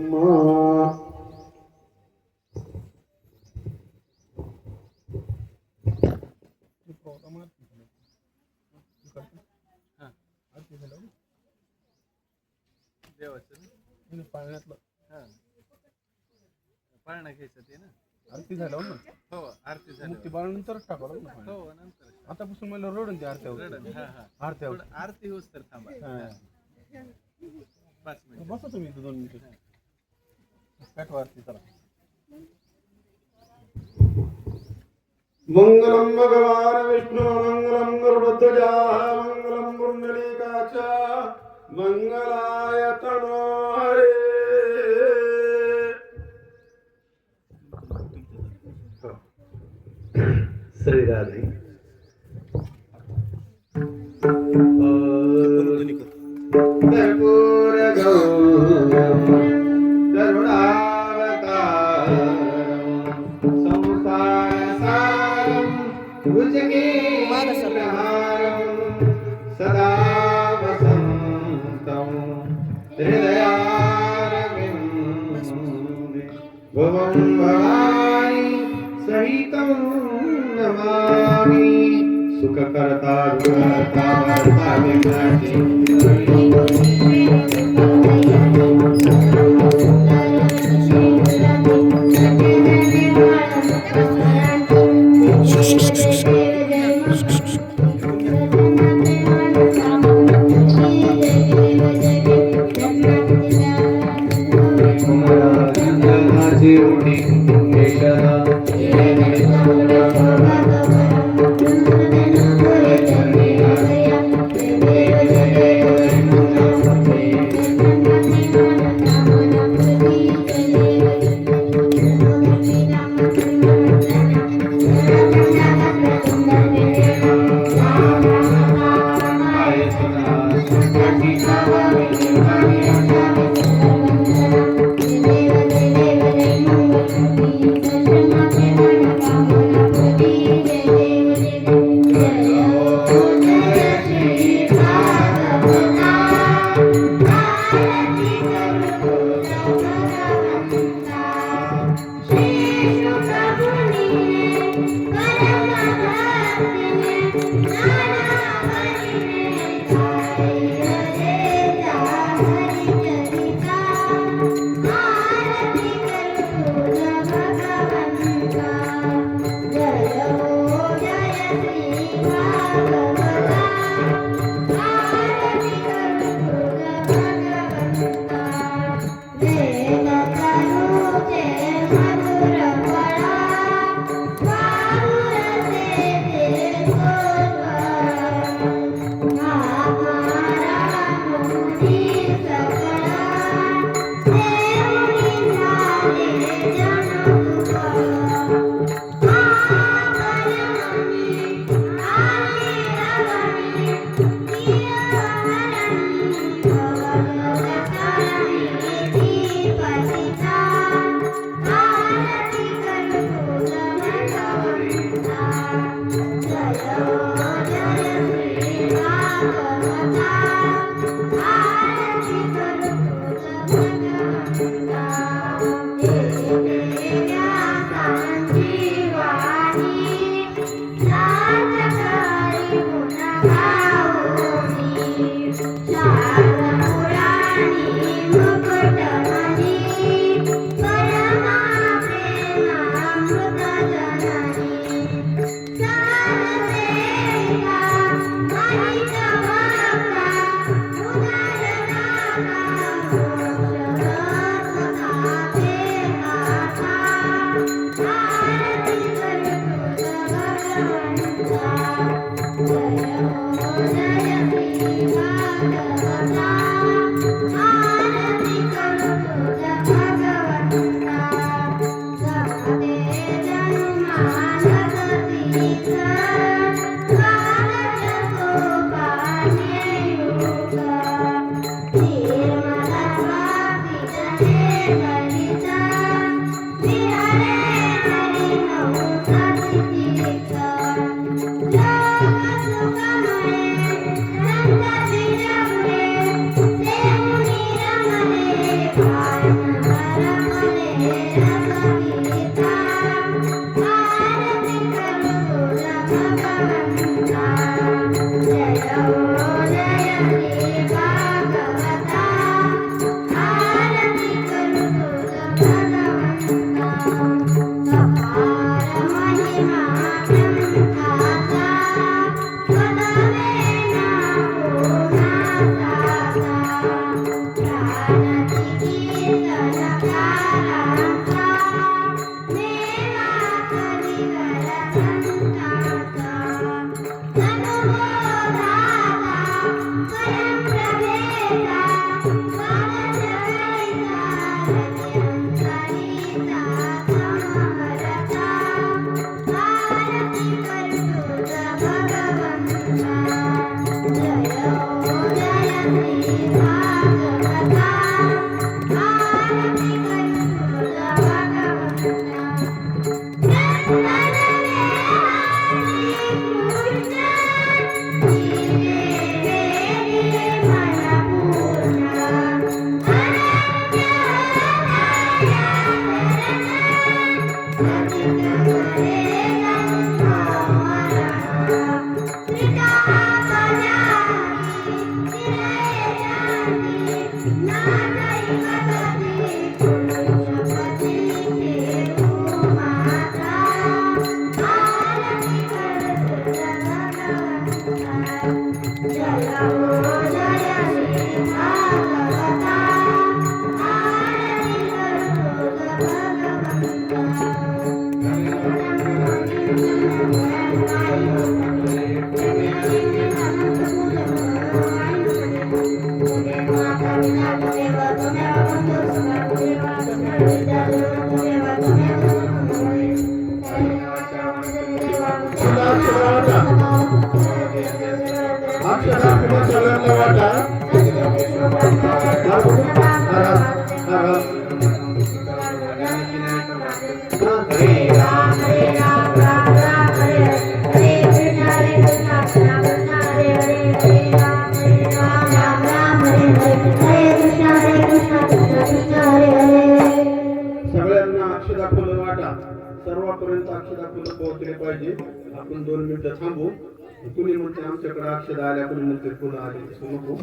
S4: पाळण्यातलं
S1: पाळणा घ्यायचं ते ना.
S4: आरती झाल्यावर ना.
S1: हो आरती झाली.
S4: मग ती बाळनंतरच टाकावं ना.
S1: हो नंतर
S4: आतापासून मला रडून ते आरत्या आरत्या
S1: थोडं आरती होस तर थांबा. 5 मिनिट
S4: बसा तुम्ही इथं 2 मिनिटं. पेटवा आरती चला. मंगलम भगवान विष्णु मंगलम गरुडध्वजा मंगलम पुंडलीकाक्ष मंगलाय तनो हरे.
S1: श्री राधे.
S4: कर्पूर गौरम करुणावतारम संसार सारम भुजगेन्द्रहारम सदा वसन्तं हृदयारविन्दे भवं भवानी सहितं नमामि. सुखकर्ता दुःखहर्ता भर्ता विघ्नाची
S2: हरे
S4: सगळ्यांना अक्षदा फुलं वाटा. सर्वांपर्यंत अक्षदा फुलं पोहोचले पाहिजे. आपण 2 मिनिटं थांबू. कुणी म्हणते आमच्याकडे अक्षदा आल्या, कुणी म्हणते फुलं आली. तसं नको.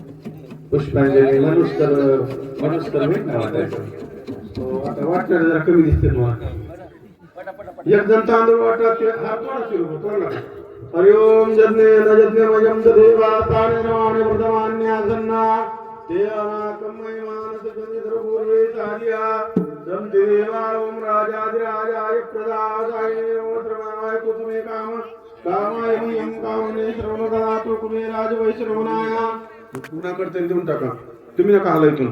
S4: पुष्पांजली मनुष्कर नाही का वाटायचं. आता वाटणारे जरा कमी दिसते मला. एक जण तांदूळ वाटत ते हा थोडा सुरू होतो. हरिओम जज्ञेन देवा ताने नवाने मृदमान्यासन्ना ते अनाकमय मानस जनिधर पूर्वे चार्या संते देवा ओम राजाधिराजाय प्रदासाय ओत्रमाय कुतुमे कामाय मयम कामने श्रवण ददातु कुमे राज वैश्रवणाय. पुन्हा करते देऊन टाका. तुम्ही नका आलाय इथून.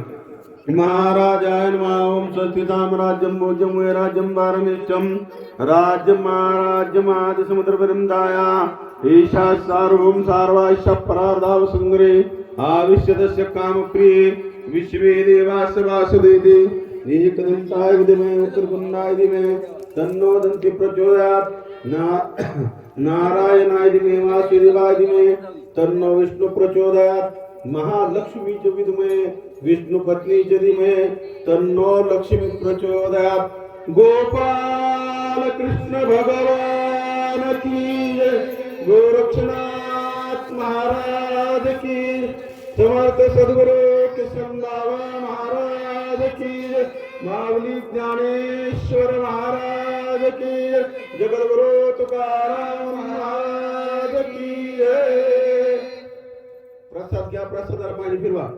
S4: महाराजाय नमः. ओम स्वस्तिताम राज्यं भोज्यं वै राज्यं वारमिष्टं राज्यं महाराज्यमादि समुद्रपरिमदाया ईशा सार्वभौम सार्वाश्च परार्धाव संग्रे आविश्यतस्य कामप्रिये विश्वे देवास्य वासुदेति एकदन्ताय विद्महे वक्रतुण्डाय धीमहि तन्नो दन्ति प्रचोदयात्. नारायणाय धीमहि वासुदेवाय धीमहि तन्नो विष्णु प्रचोदयात्. महालक्ष्मी च विद्महे विष्णु पत्नी च धीमहि तन्नो लक्ष्मी प्रचोदयात्. गोपाल कृष्ण भगवान की जय. गोरक्षनाथ महाराज की. समर्थ सद्गुरु कृष्णदास महाराज की जय. माऊली ज्ञानेश्वर महाराज की जय. जगद्गुरु तुकाराम महाराज की जय. प्रसाद घ्या. प्रसादाला पाणी फिरवा.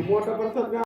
S4: मोठा प्रसाद घ्या.